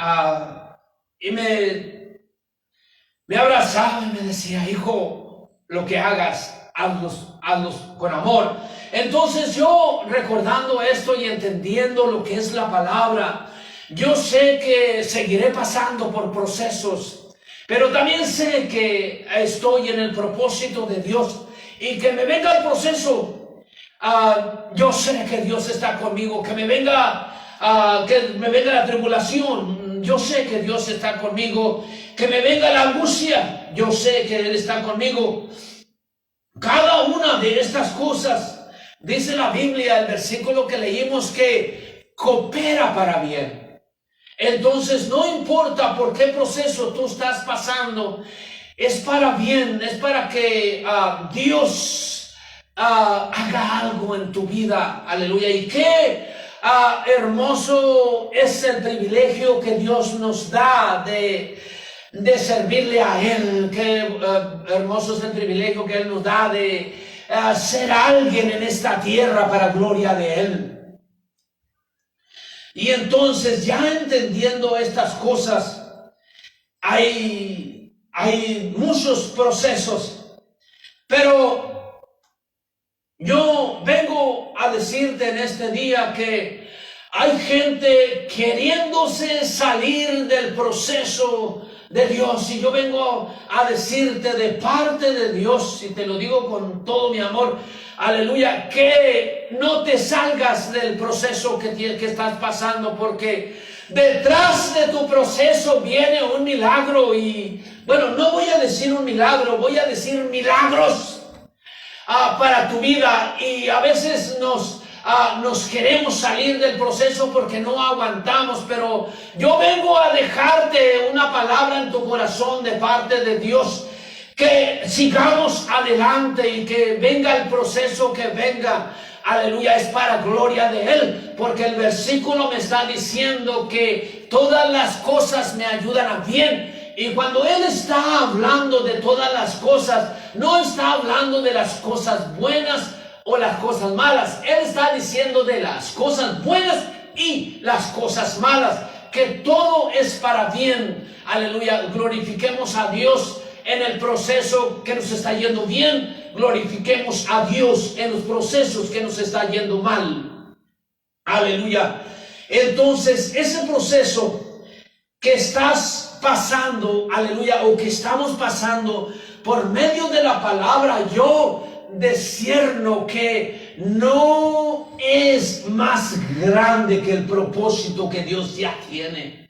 Speaker 1: me abrazaba y me decía, hijo, lo que hagas, hazlos con amor. Entonces yo, recordando esto y entendiendo lo que es la palabra, yo sé que seguiré pasando por procesos, pero también sé que estoy en el propósito de Dios y que me venga el proceso. Yo sé que Dios está conmigo, que me venga la tribulación, yo sé que Dios está conmigo, que me venga la angustia, yo sé que Él está conmigo. Cada una de estas cosas, dice la Biblia, el versículo que leímos, que coopera para bien. Entonces no importa por qué proceso tú estás pasando, es para bien, es para que Dios haga algo en tu vida, aleluya. Y qué hermoso es el privilegio que Dios nos da de servirle a Él. Qué hermoso es el privilegio que Él nos da de ser alguien en esta tierra para gloria de Él. Y entonces, ya entendiendo estas cosas, hay muchos procesos, pero yo vengo a decirte en este día que hay gente queriéndose salir del proceso de Dios, y yo vengo a decirte de parte de Dios, y te lo digo con todo mi amor, aleluya, que no te salgas del proceso que estás pasando, porque detrás de tu proceso viene un milagro. Y bueno, no voy a decir un milagro, voy a decir milagros para tu vida. Y a veces nos queremos salir del proceso porque no aguantamos, pero yo vengo a dejarte una palabra en tu corazón de parte de Dios, que sigamos adelante y que venga el proceso que venga, aleluya, es para gloria de Él, porque el versículo me está diciendo que todas las cosas me ayudan a bien. Y cuando Él está hablando de todas las cosas, no está hablando de las cosas buenas o las cosas malas. Él está diciendo de las cosas buenas y las cosas malas, que todo es para bien. Aleluya, glorifiquemos a Dios en el proceso que nos está yendo bien, glorifiquemos a Dios en los procesos que nos está yendo mal. Aleluya. Entonces, ese proceso que estás pasando, aleluya, o que estamos pasando, por medio de la palabra, yo discierno que no es más grande que el propósito que Dios ya tiene.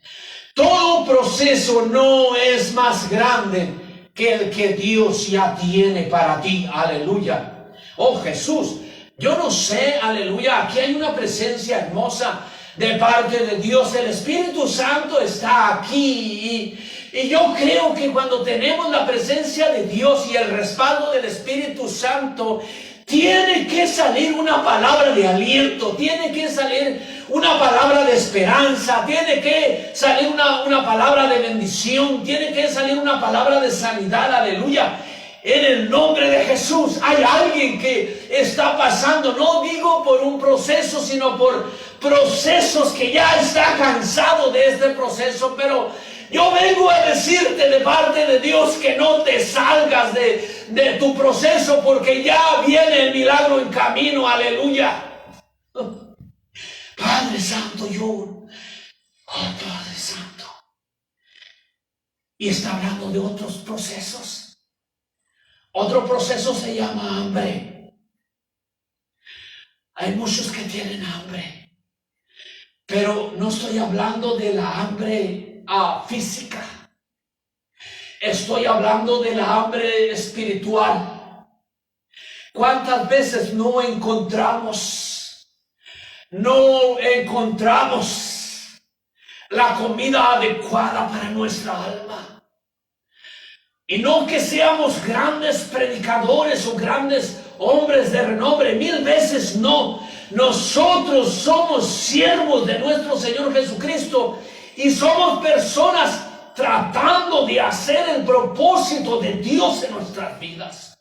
Speaker 1: Todo proceso no es más grande que el que Dios ya tiene para ti, aleluya. Oh Jesús, yo no sé, aleluya, aquí hay una presencia hermosa de parte de Dios. El Espíritu Santo está aquí, y yo creo que cuando tenemos la presencia de Dios y el respaldo del Espíritu Santo, tiene que salir una palabra de aliento, tiene que salir una palabra de esperanza, tiene que salir una palabra de bendición, tiene que salir una palabra de sanidad, aleluya. En el nombre de Jesús, hay alguien que está pasando, no digo por un proceso, sino por procesos que ya está cansado de este proceso, pero yo vengo a decirte de parte de Dios que no te salgas de tu proceso, porque ya viene el milagro en camino, aleluya. Padre Santo, Padre Santo. Y está hablando de otros procesos. Otro proceso se llama hambre. Hay muchos que tienen hambre, pero no estoy hablando de la hambre física. Estoy hablando de la hambre espiritual. ¿Cuántas veces no encontramos la comida adecuada para nuestra alma? Y no que seamos grandes predicadores o grandes hombres de renombre, 1000 veces no. Nosotros somos siervos de nuestro Señor Jesucristo y somos personas tratando de hacer el propósito de Dios en nuestras vidas.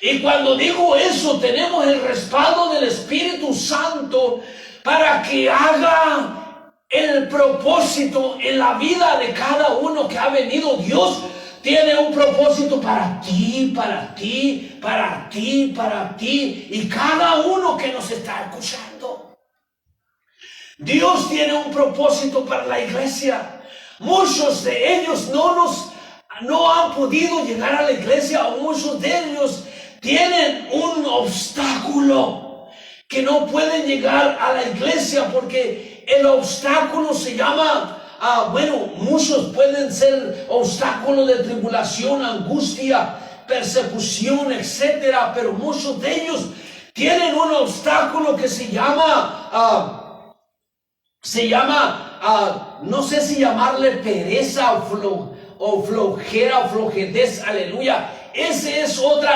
Speaker 1: Y cuando digo eso, tenemos el respaldo del Espíritu Santo para que haga el propósito en la vida de cada uno que ha venido. Dios
Speaker 2: tiene un propósito para ti, para ti, para ti, para ti y cada uno que nos está escuchando. Dios tiene un propósito para la iglesia. Muchos de ellos no han podido llegar a la iglesia, o muchos de ellos tienen un obstáculo que no pueden llegar a la iglesia porque el obstáculo se llama, muchos pueden ser obstáculos de tribulación, angustia, persecución, etcétera, pero muchos de ellos tienen un obstáculo que se llama, no sé si llamarle pereza o flojera o flojedez, aleluya. Ese es otro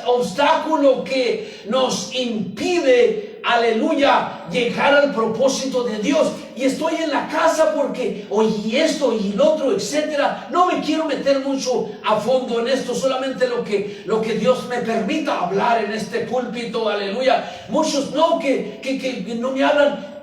Speaker 2: obstáculo que nos impide, aleluya, llegar al propósito de Dios. Y estoy en la casa porque oí esto y el otro, etcétera. No me quiero meter mucho a fondo en esto, solamente lo que Dios me permita hablar en este púlpito, aleluya. Muchos que no me hablan.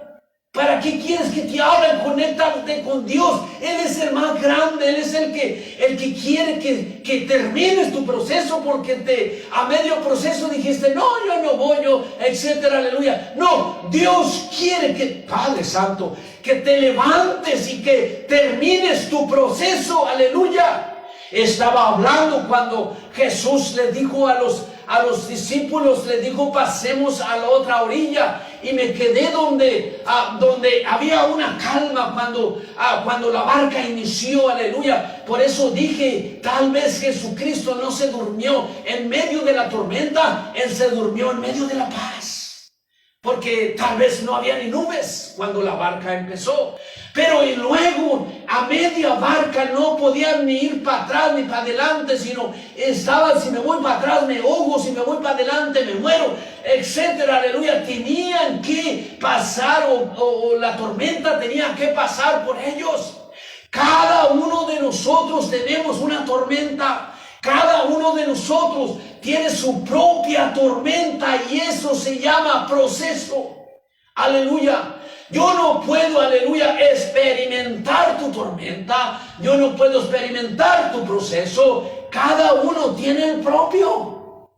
Speaker 2: ¿Para qué quieres que te hablen? Conéctate con Dios. Él es el más grande. Él es el que quiere que termines tu proceso, porque a medio proceso dijiste, no, yo no voy, etcétera, aleluya. No, Dios quiere que, Padre Santo, que te levantes y que termines tu proceso, aleluya. Estaba hablando cuando Jesús le dijo a los discípulos, le dijo, pasemos a la otra orilla. Y me quedé donde había una calma cuando la barca inició, aleluya. Por eso dije, tal vez Jesucristo no se durmió en medio de la tormenta, Él se durmió en medio de la paz. Porque tal vez no había ni nubes cuando la barca empezó. Pero y luego a media barca no podían ni ir para atrás ni para adelante, sino estaban, si me voy para atrás me ahogo, si me voy para adelante me muero, etcétera, aleluya. Tenían que pasar o la tormenta tenía que pasar por ellos. Cada uno de nosotros tenemos una tormenta. Cada uno de nosotros tiene su propia tormenta y eso se llama proceso. Aleluya. Yo no puedo, aleluya, experimentar tu tormenta. Yo no puedo experimentar tu proceso. Cada uno tiene el propio.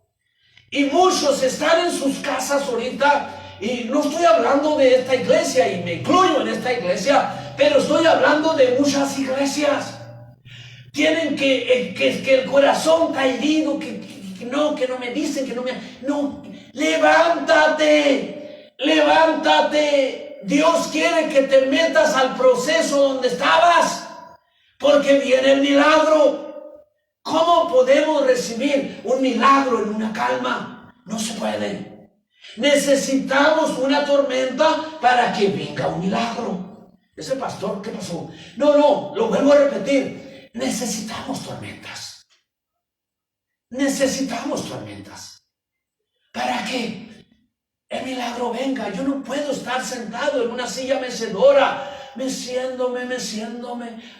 Speaker 2: Y muchos están en sus casas ahorita. Y no estoy hablando de esta iglesia, y me incluyo en esta iglesia, pero estoy hablando de muchas iglesias. Tienen que el corazón está herido, que no me dicen, no, levántate, levántate. Dios quiere que te metas al proceso donde estabas, porque viene el milagro. ¿Cómo podemos recibir un milagro en una calma? No se puede. Necesitamos una tormenta para que venga un milagro. Ese pastor, ¿qué pasó? No, lo vuelvo a repetir. Necesitamos tormentas. Necesitamos tormentas. ¿Para qué? El milagro venga. Yo no puedo estar sentado en una silla mecedora, meciéndome.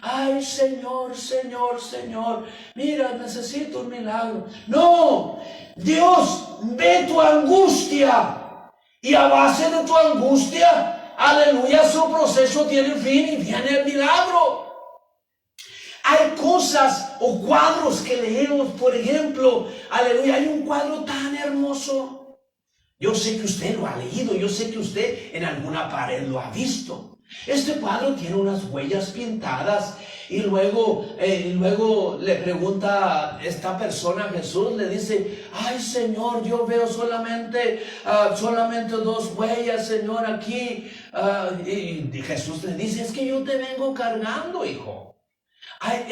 Speaker 2: Ay, Señor, mira, necesito un milagro. No, Dios ve tu angustia y a base de tu angustia, aleluya, su proceso tiene fin y viene el milagro. Hay cosas o cuadros que leemos, por ejemplo, aleluya, hay un cuadro tan hermoso. Yo sé que usted lo ha leído, yo sé que usted en alguna pared lo ha visto. Este cuadro tiene unas huellas pintadas y luego le pregunta esta persona a Jesús, le dice, ay Señor, yo veo solamente 2 huellas, Señor, aquí. Y Jesús le dice, es que yo te vengo cargando, hijo.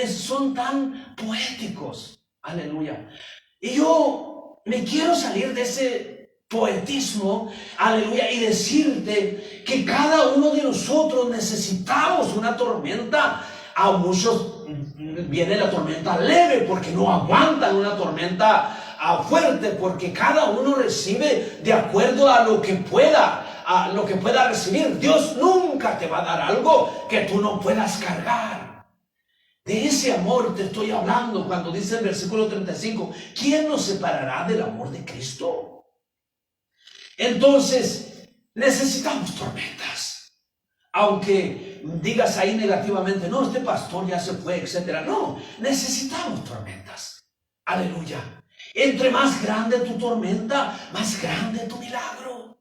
Speaker 2: Son tan poéticos, aleluya. Y yo me quiero salir de ese poetismo, aleluya, y decirte que cada uno de nosotros necesitamos una tormenta. A muchos viene la tormenta leve porque no aguantan una tormenta fuerte, porque cada uno recibe de acuerdo a lo que pueda recibir. Dios nunca te va a dar algo que tú no puedas cargar. De ese amor te estoy hablando cuando dice el versículo 35, ¿quién nos separará del amor de Cristo? Entonces, necesitamos tormentas. Aunque digas ahí negativamente, no, este pastor ya se fue, etcétera. No, necesitamos tormentas. Aleluya. Entre más grande tu tormenta, más grande tu milagro.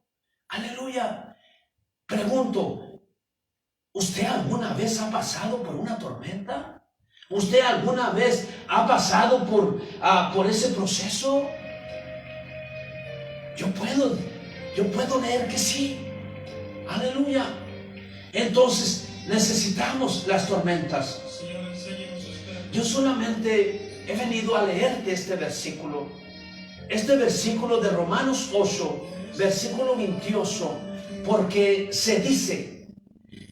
Speaker 2: Aleluya. Pregunto, ¿usted alguna vez ha pasado por una tormenta? ¿Usted alguna vez ha pasado por ese proceso? Yo puedo leer que sí. Aleluya. Entonces necesitamos las tormentas. Yo solamente he venido a leerte este versículo de Romanos 8, versículo 28, porque se dice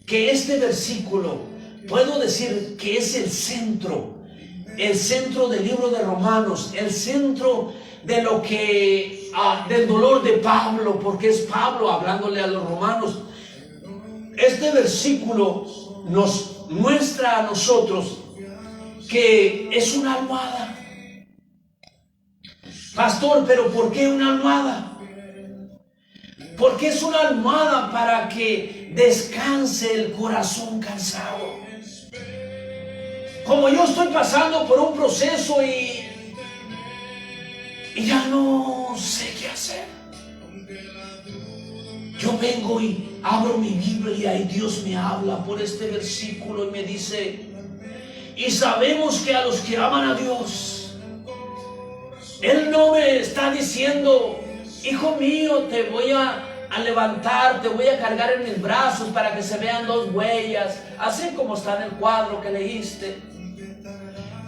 Speaker 2: que este versículo, puedo decir que es el centro del libro de Romanos, el centro de lo que, del dolor de Pablo, porque es Pablo hablándole a los romanos. Este versículo nos muestra a nosotros que es una almohada. Pastor, pero ¿por qué una almohada? Porque es una almohada para que descanse el corazón cansado. Como yo estoy pasando por un proceso y ya no sé qué hacer, yo vengo y abro mi Biblia y Dios me habla por este versículo y me dice: y sabemos que a los que aman a Dios, Él no me está diciendo, hijo mío, te voy a levantar, te voy a cargar en mis brazos para que se vean 2 huellas, así como está en el cuadro que leíste.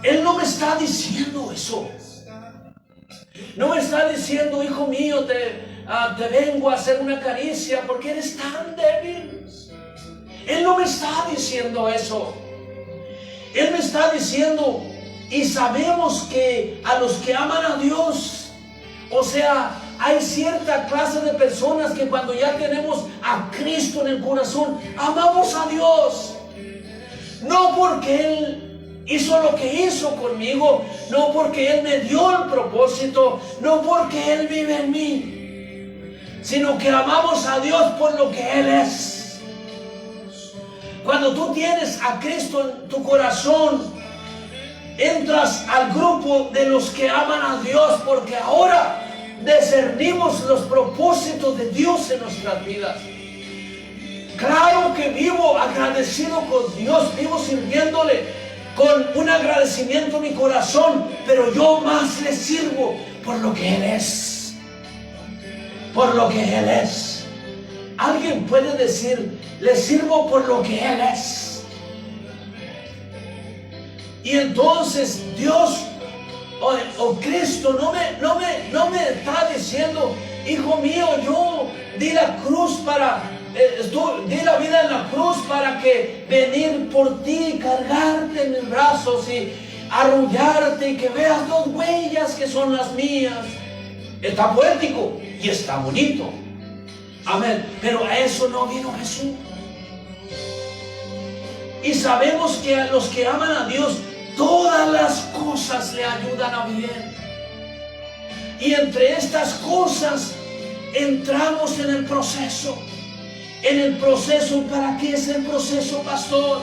Speaker 2: Él no me está diciendo eso. No me está diciendo, hijo mío, te vengo a hacer una caricia porque eres tan débil. Él no me está diciendo eso. Él me está diciendo, y sabemos que a los que aman a Dios, o sea, hay cierta clase de personas que cuando ya tenemos a Cristo en el corazón, amamos a Dios. No porque Él hizo lo que hizo conmigo, no porque Él me dio el propósito, no porque Él vive en mí, sino que amamos a Dios por lo que Él es. Cuando tú tienes a Cristo en tu corazón, entras al grupo de los que aman a Dios, porque ahora discernimos los propósitos de Dios en nuestras vidas. Claro que vivo agradecido con Dios, vivo sirviéndole con un agradecimiento en mi corazón, pero yo más le sirvo por lo que Él es. Por lo que Él es. Alguien puede decir, le sirvo por lo que Él es. Y entonces Dios o Cristo no me está diciendo, hijo mío, yo di la cruz di la vida en la cruz para que venir por ti, cargarte en mis brazos y arrullarte y que veas 2 huellas que son las mías. Está poético y está bonito. Amén. Pero a eso no vino Jesús. Y sabemos que a los que aman a Dios, todas las cosas le ayudan a bien. Y entre estas cosas entramos en el proceso. En el proceso, ¿para qué es el proceso, pastor?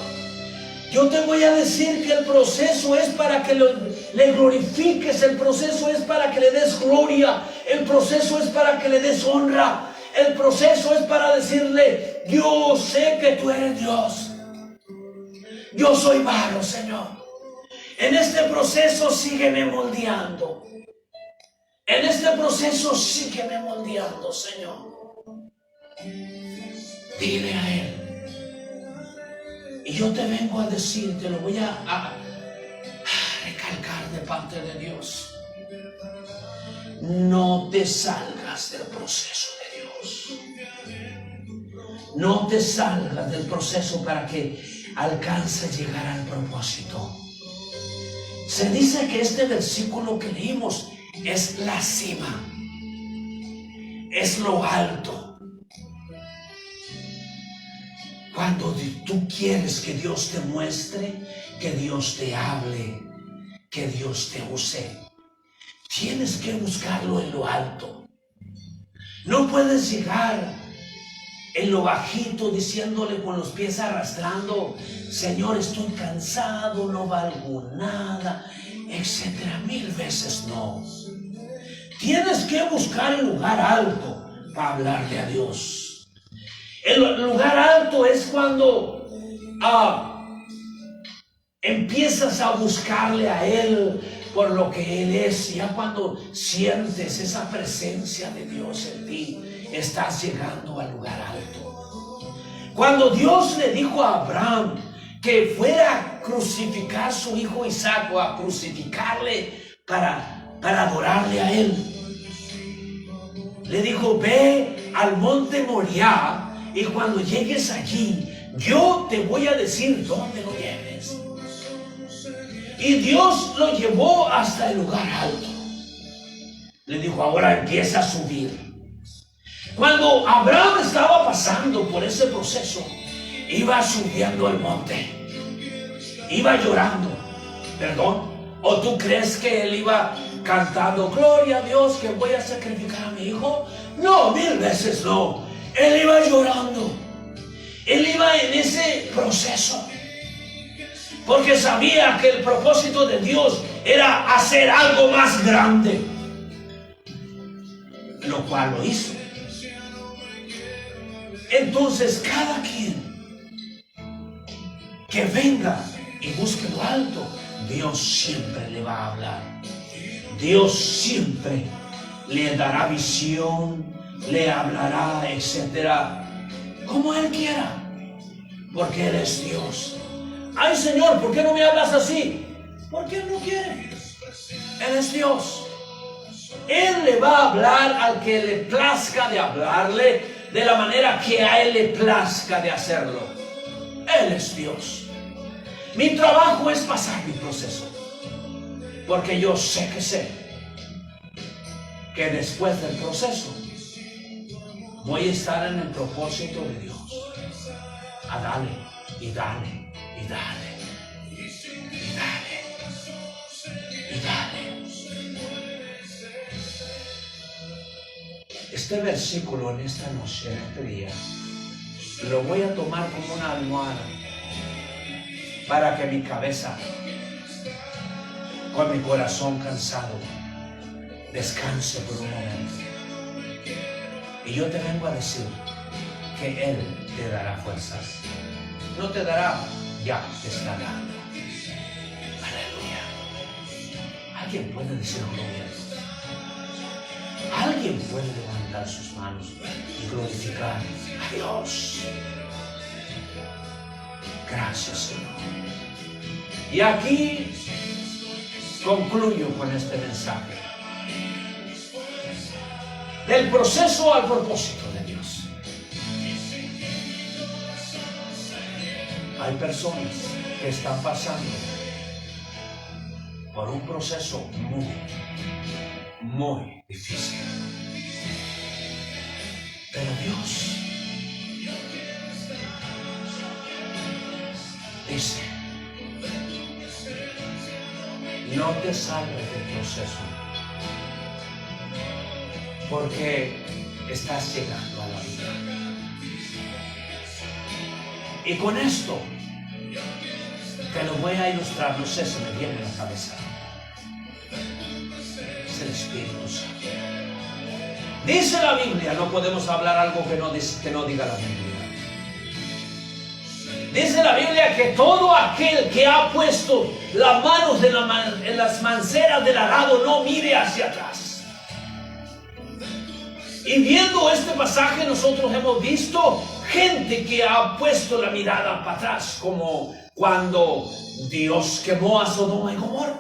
Speaker 2: Yo te voy a decir que el proceso es para que le glorifiques, el proceso es para que le des gloria, el proceso es para que le des honra, el proceso es para decirle, yo sé que tú eres Dios. Yo soy barro, Señor. En este proceso sígueme moldeando. En este proceso sígueme moldeando, Señor. Dile a Él. Y yo te vengo a decir, te lo voy a recalcar de parte de Dios. No te salgas del proceso de Dios. No te salgas del proceso para que alcance a llegar al propósito. Se dice que este versículo que leímos es la cima, es lo alto. Cuando tú quieres que Dios te muestre, que Dios te hable, que Dios te use, tienes que buscarlo en lo alto. No puedes llegar en lo bajito, diciéndole con los pies arrastrando: Señor, estoy cansado, no valgo nada, etcétera. 1000 veces no. Tienes que buscar el lugar alto para hablarle a Dios. El lugar alto es cuando empiezas a buscarle a Él por lo que Él es. Ya cuando sientes esa presencia de Dios en ti, estás llegando al lugar alto. Cuando Dios le dijo a Abraham que fuera a crucificar a su hijo Isaac, o a crucificarle para adorarle a Él, le dijo: ve al monte Moriah, y cuando llegues allí, yo te voy a decir dónde lo lleves. Y Dios lo llevó hasta el lugar alto. Le dijo: ahora empieza a subir. Cuando Abraham estaba pasando por ese proceso, iba subiendo al monte, iba llorando. ¿Perdón? ¿O tú crees que él iba cantando: gloria a Dios que voy a sacrificar a mi hijo? No, 1000 veces no. Él iba llorando. Él iba en ese proceso, porque sabía que el propósito de Dios era hacer algo más grande, lo cual lo hizo. Entonces, cada quien que venga y busque lo alto, Dios siempre le va a hablar. Dios siempre le dará visión, le hablará, etcétera, como Él quiera, porque Él es Dios. Ay, Señor, ¿por qué no me hablas así? Porque Él no quiere. Él es Dios. Él le va a hablar al que le plazca de hablarle, de la manera que a Él le plazca de hacerlo. Él es Dios. Mi trabajo es pasar mi proceso, porque yo sé que después del proceso voy a estar en el propósito de Dios, a darle y darle y darle y darle y darle. Este versículo en esta noche, en este día, lo voy a tomar como una almohada para que mi cabeza, con mi corazón cansado, descanse por un momento. Y yo te vengo a decir que Él te dará fuerzas. No te dará, ya te está dando. Aleluya. ¿Alguien puede decir gloria a Dios? ¿Alguien puede levantar sus manos y glorificar a Dios? Gracias, Señor. Y aquí concluyo con este mensaje. Del proceso al propósito de Dios. Hay personas que están pasando por un proceso muy difícil. Pero Dios dice: no te salves del proceso, porque estás llegando a la vida. Y con esto te lo voy a ilustrar, no sé, se me viene a la cabeza. Es el Espíritu Santo. Dice la Biblia, no podemos hablar algo que no diga la Biblia. Dice la Biblia que todo aquel que ha puesto las manos en las manceras del arado no mire hacia atrás. Y viendo este pasaje, nosotros hemos visto gente que ha puesto la mirada para atrás, como cuando Dios quemó a Sodoma y Gomorra.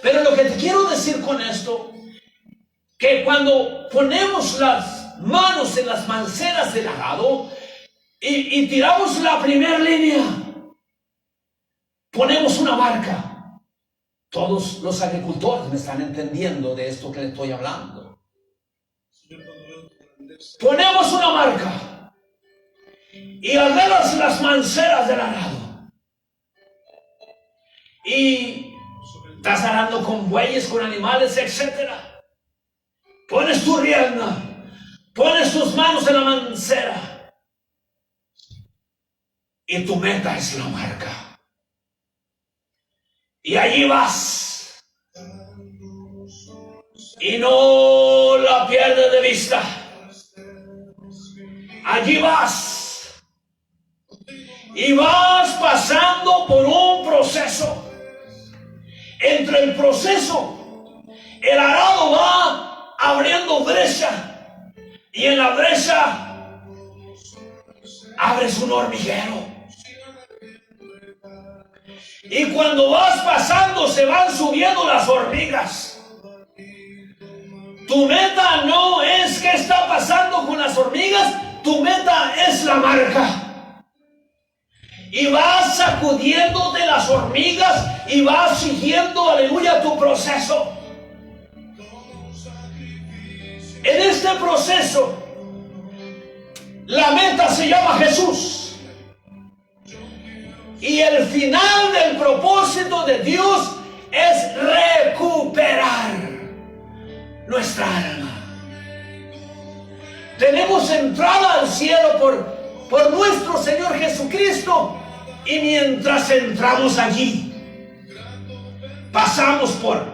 Speaker 2: Pero lo que te quiero decir con esto, que cuando ponemos las manos en las manceras del arado y tiramos la primera línea, ponemos una marca. Todos los agricultores me están entendiendo de esto que les estoy hablando. Ponemos una marca y al ver las manceras del arado, y estás arando con bueyes, con animales, etcétera, pones tu rienda, Pones tus manos en la mancera y tu meta es la marca. Y allí vas y no la pierdes de vista. Allí vas y vas pasando por un proceso. Entre el proceso, el arado va abriendo brecha. Y en la brecha abres un hormiguero. Y cuando vas pasando se van subiendo las hormigas. Tu meta no es qué está pasando con las hormigas, tu meta es la marca. Y vas sacudiéndote las hormigas y vas siguiendo, aleluya, tu proceso. En este proceso, la meta se llama Jesús. Y el final del propósito de Dios es recuperar nuestra alma. Tenemos entrada al cielo por nuestro Señor Jesucristo. Y mientras entramos allí, pasamos por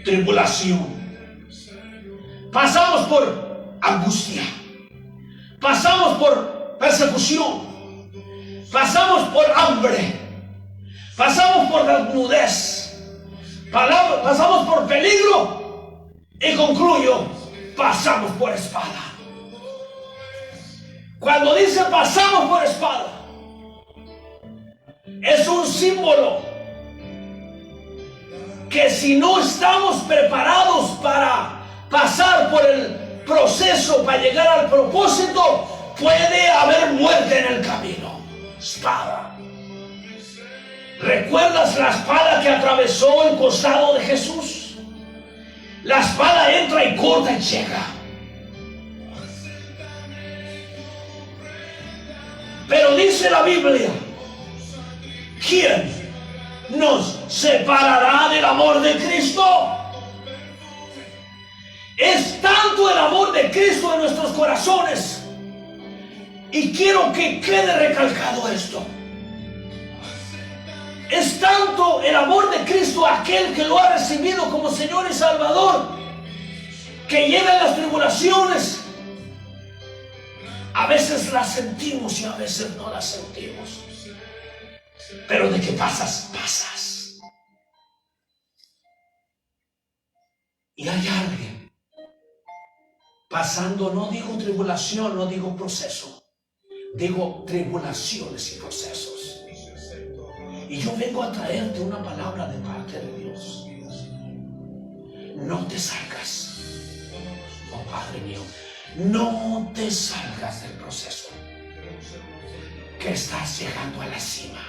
Speaker 2: tribulación. Pasamos por angustia, pasamos por persecución, pasamos por hambre, pasamos por desnudez, pasamos por peligro y concluyo, pasamos por espada. Cuando dice pasamos por espada, es un símbolo que si no estamos preparados para pasar por el proceso para llegar al propósito, puede haber muerte en el camino. Espada. ¿Recuerdas la espada que atravesó el costado de Jesús? La espada entra y corta y llega. Pero dice la Biblia, ¿quién nos separará del amor de Cristo? Es tanto el amor de Cristo en nuestros corazones. Y quiero que quede recalcado esto. Es tanto el amor de Cristo a aquel que lo ha recibido como Señor y Salvador, que llega en las tribulaciones. A veces las sentimos y a veces no las sentimos. Pero de que pasas, pasas. Y hay alguien pasando, no digo tribulación, no digo proceso, digo tribulaciones y procesos. Y yo vengo a traerte una palabra de parte de Dios. No te salgas, oh Padre mío, no te salgas del proceso. Que estás llegando a la cima,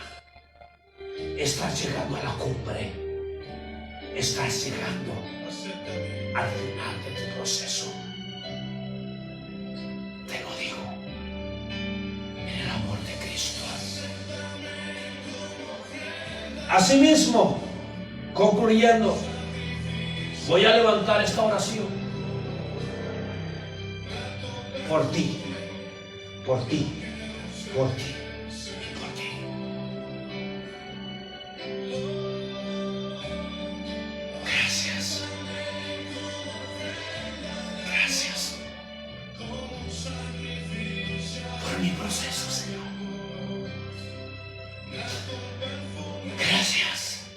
Speaker 2: estás llegando a la cumbre, estás llegando al final de tu proceso. Te lo digo en el amor de Cristo. Asimismo, concluyendo, voy a levantar esta oración por ti, por ti, por ti, por ti. Gracias. Gracias por mi proceso, Señor. Gracias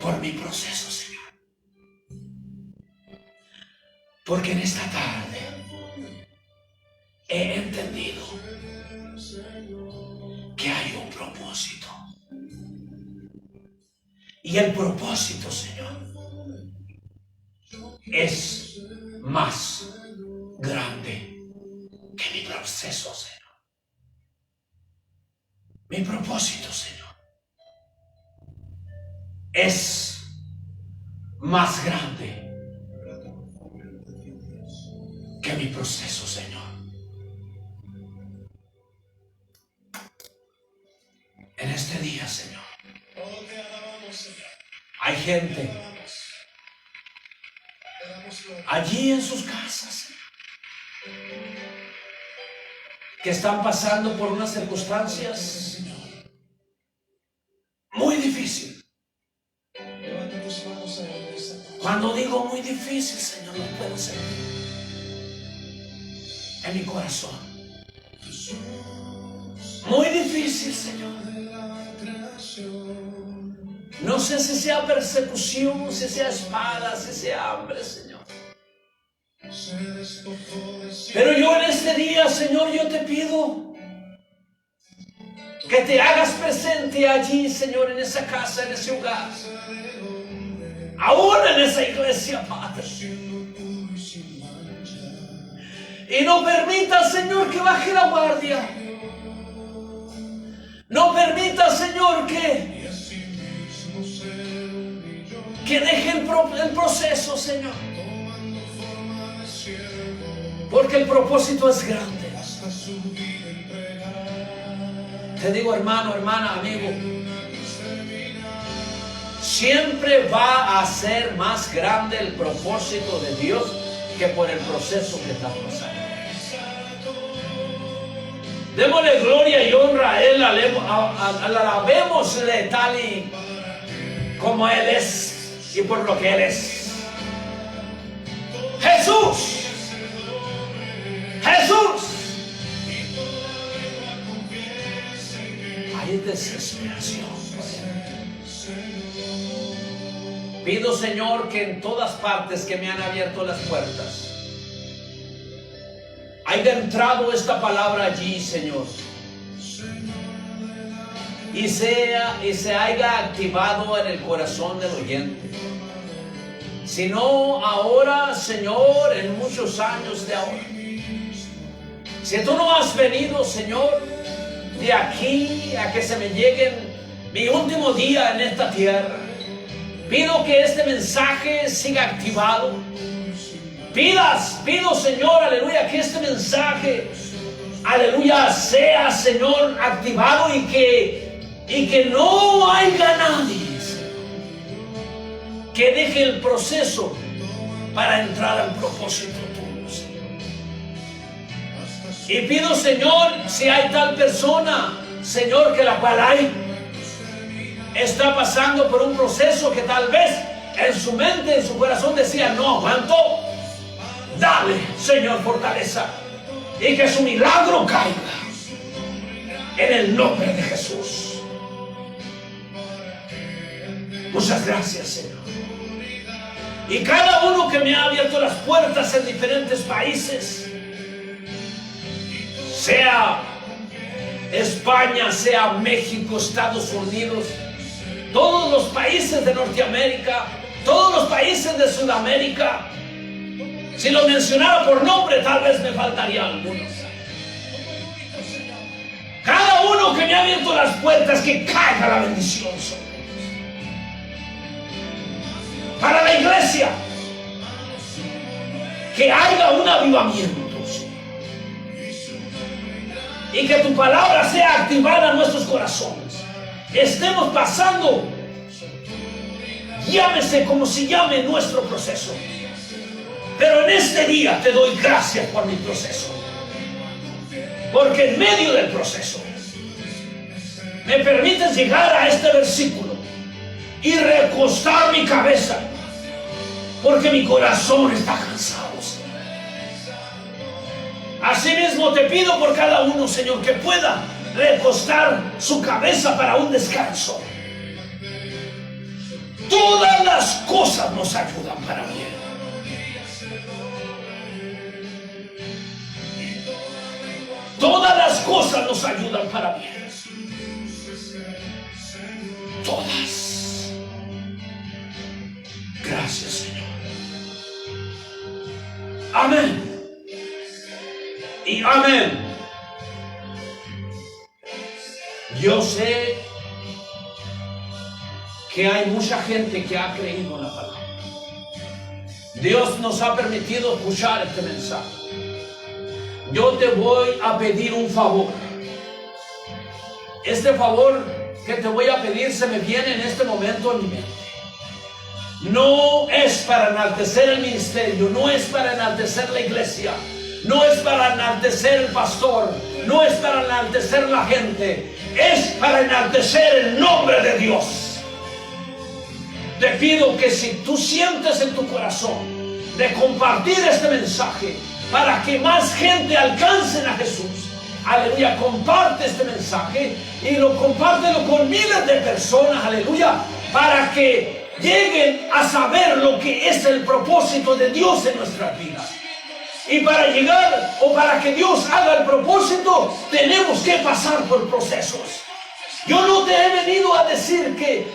Speaker 2: por mi proceso, Señor. Porque en esta tarde he entendido que hay un propósito. Y el propósito, Señor, es más grande que mi proceso, Señor. Mi propósito, Señor, es más grande que mi proceso, Señor. En este día, Señor, hay gente allí en sus casas, que están pasando por unas circunstancias muy difíciles. Cuando digo muy difícil, Señor, lo puedo sentir en mi corazón. Muy difícil, Señor. No sé si sea persecución, si sea espada, si sea hambre, Señor. Pero yo en este día, Señor, yo te pido que te hagas presente allí, Señor, en esa casa, en ese hogar, aún en esa iglesia, Padre. Y no permita, Señor, que baje la guardia. No permita, Señor, que deje el proceso, Señor. Porque el propósito es grande. Te digo, hermano, hermana, amigo, siempre va a ser más grande el propósito de Dios que por el proceso que estás pasando. Démosle gloria y honra a Él, alabémosle tal y como Él es y por lo que Él es. Jesús. Jesús. Hay desesperación. Pido, Señor, que en todas partes que me han abierto las puertas haya entrado esta palabra allí, Señor, y se haya activado en el corazón del oyente. Si no ahora, Señor, en muchos años de ahora. Si tú no has venido, Señor, de aquí a que se me llegue mi último día en esta tierra, pido que este mensaje siga activado. Pido, Señor, aleluya, que este mensaje, aleluya, sea, Señor, activado y que no haya nadie que deje el proceso para entrar al propósito tuyo, Señor. Y pido, Señor, si hay tal persona, Señor, que la cual está pasando por un proceso que tal vez en su mente, en su corazón decía, no aguanto. Dale, Señor, fortaleza y que su milagro caiga en el nombre de Jesús. Muchas gracias, Señor. Y cada uno que me ha abierto las puertas en diferentes países, sea España, sea México, Estados Unidos, todos los países de Norteamérica, todos los países de Sudamérica. Si lo mencionara por nombre, tal vez me faltarían algunos. Cada uno que me ha abierto las puertas, que caiga la bendición sobre ellos. Para la iglesia, que haya un avivamiento, Señor. Y que tu palabra sea activada en nuestros corazones. Estemos pasando, llámese como se llame nuestro proceso. Pero en este día te doy gracias por mi proceso. Porque en medio del proceso me permites llegar a este versículo y recostar mi cabeza. Porque mi corazón está cansado, Señor. Asimismo te pido por cada uno, Señor, que pueda recostar su cabeza para un descanso. Todas las cosas nos ayudan para bien. Todas las cosas nos ayudan para bien. Todas. Gracias, Señor. Amén. Y amén. Yo sé que hay mucha gente que ha creído en la palabra. Dios nos ha permitido escuchar este mensaje. Yo te voy a pedir un favor. Este favor que te voy a pedir se me viene en este momento en mi mente. no es para enaltecer el ministerio, no es para enaltecer la iglesia, no es para enaltecer el pastor, no es para enaltecer la gente, es para enaltecer el nombre de Dios. Te pido que si tú sientes en tu corazón de compartir este mensaje para que más gente alcancen a Jesús, aleluya, comparte este mensaje y compártelo con miles de personas, aleluya, para que lleguen a saber lo que es el propósito de Dios en nuestras vidas. Y para llegar o para que Dios haga el propósito, tenemos que pasar por procesos. Yo no te he venido a decir que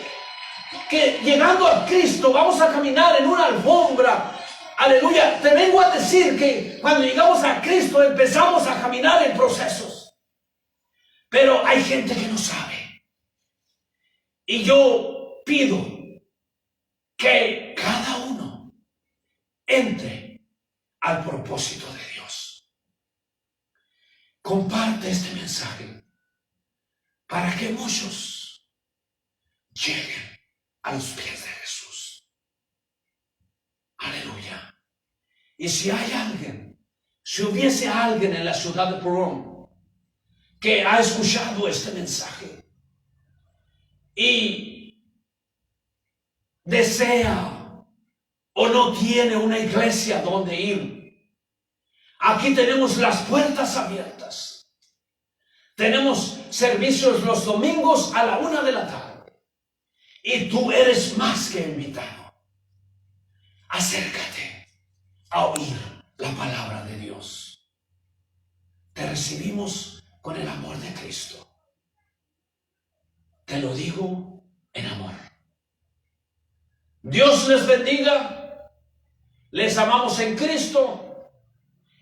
Speaker 2: llegando a Cristo vamos a caminar en una alfombra. Aleluya, te vengo a decir que cuando llegamos a Cristo empezamos a caminar en procesos. Pero hay gente que no sabe. Y yo pido que cada uno entre al propósito de Dios. Comparte este mensaje para que muchos lleguen a los pies de Jesús. Aleluya. Y si hay alguien, si hubiese alguien en la ciudad de Purom que ha escuchado este mensaje y desea o no tiene una iglesia donde ir, aquí tenemos las puertas abiertas. Tenemos servicios los domingos a la 1 de la tarde. Y tú eres más que invitado. Acércate a oír la palabra de Dios. Te recibimos con el amor de Cristo. Te lo digo en amor. Dios les bendiga. Les amamos en Cristo.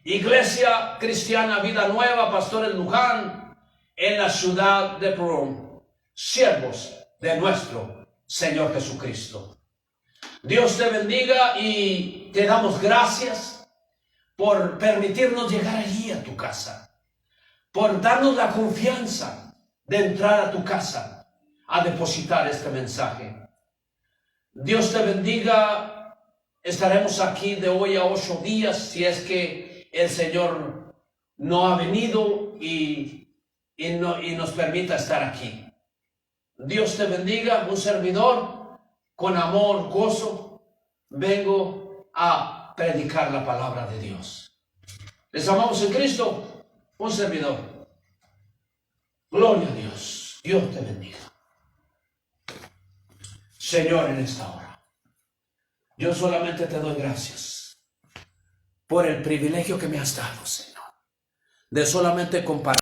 Speaker 2: Iglesia Cristiana Vida Nueva, Pastores Luján, en la ciudad de Purom. Siervos de nuestro Señor Jesucristo. Dios te bendiga y te damos gracias por permitirnos llegar allí a tu casa, por darnos la confianza de entrar a tu casa a depositar este mensaje. Dios te bendiga. Estaremos aquí de hoy a 8 días si es que el Señor no ha venido y nos permita estar aquí. Dios te bendiga. Un servidor con amor, gozo, vengo a predicar la palabra de Dios. Les amamos en Cristo. Un servidor. Gloria a Dios. Dios te bendiga. Señor, en esta hora yo solamente te doy gracias por el privilegio que me has dado, Señor, de solamente compartir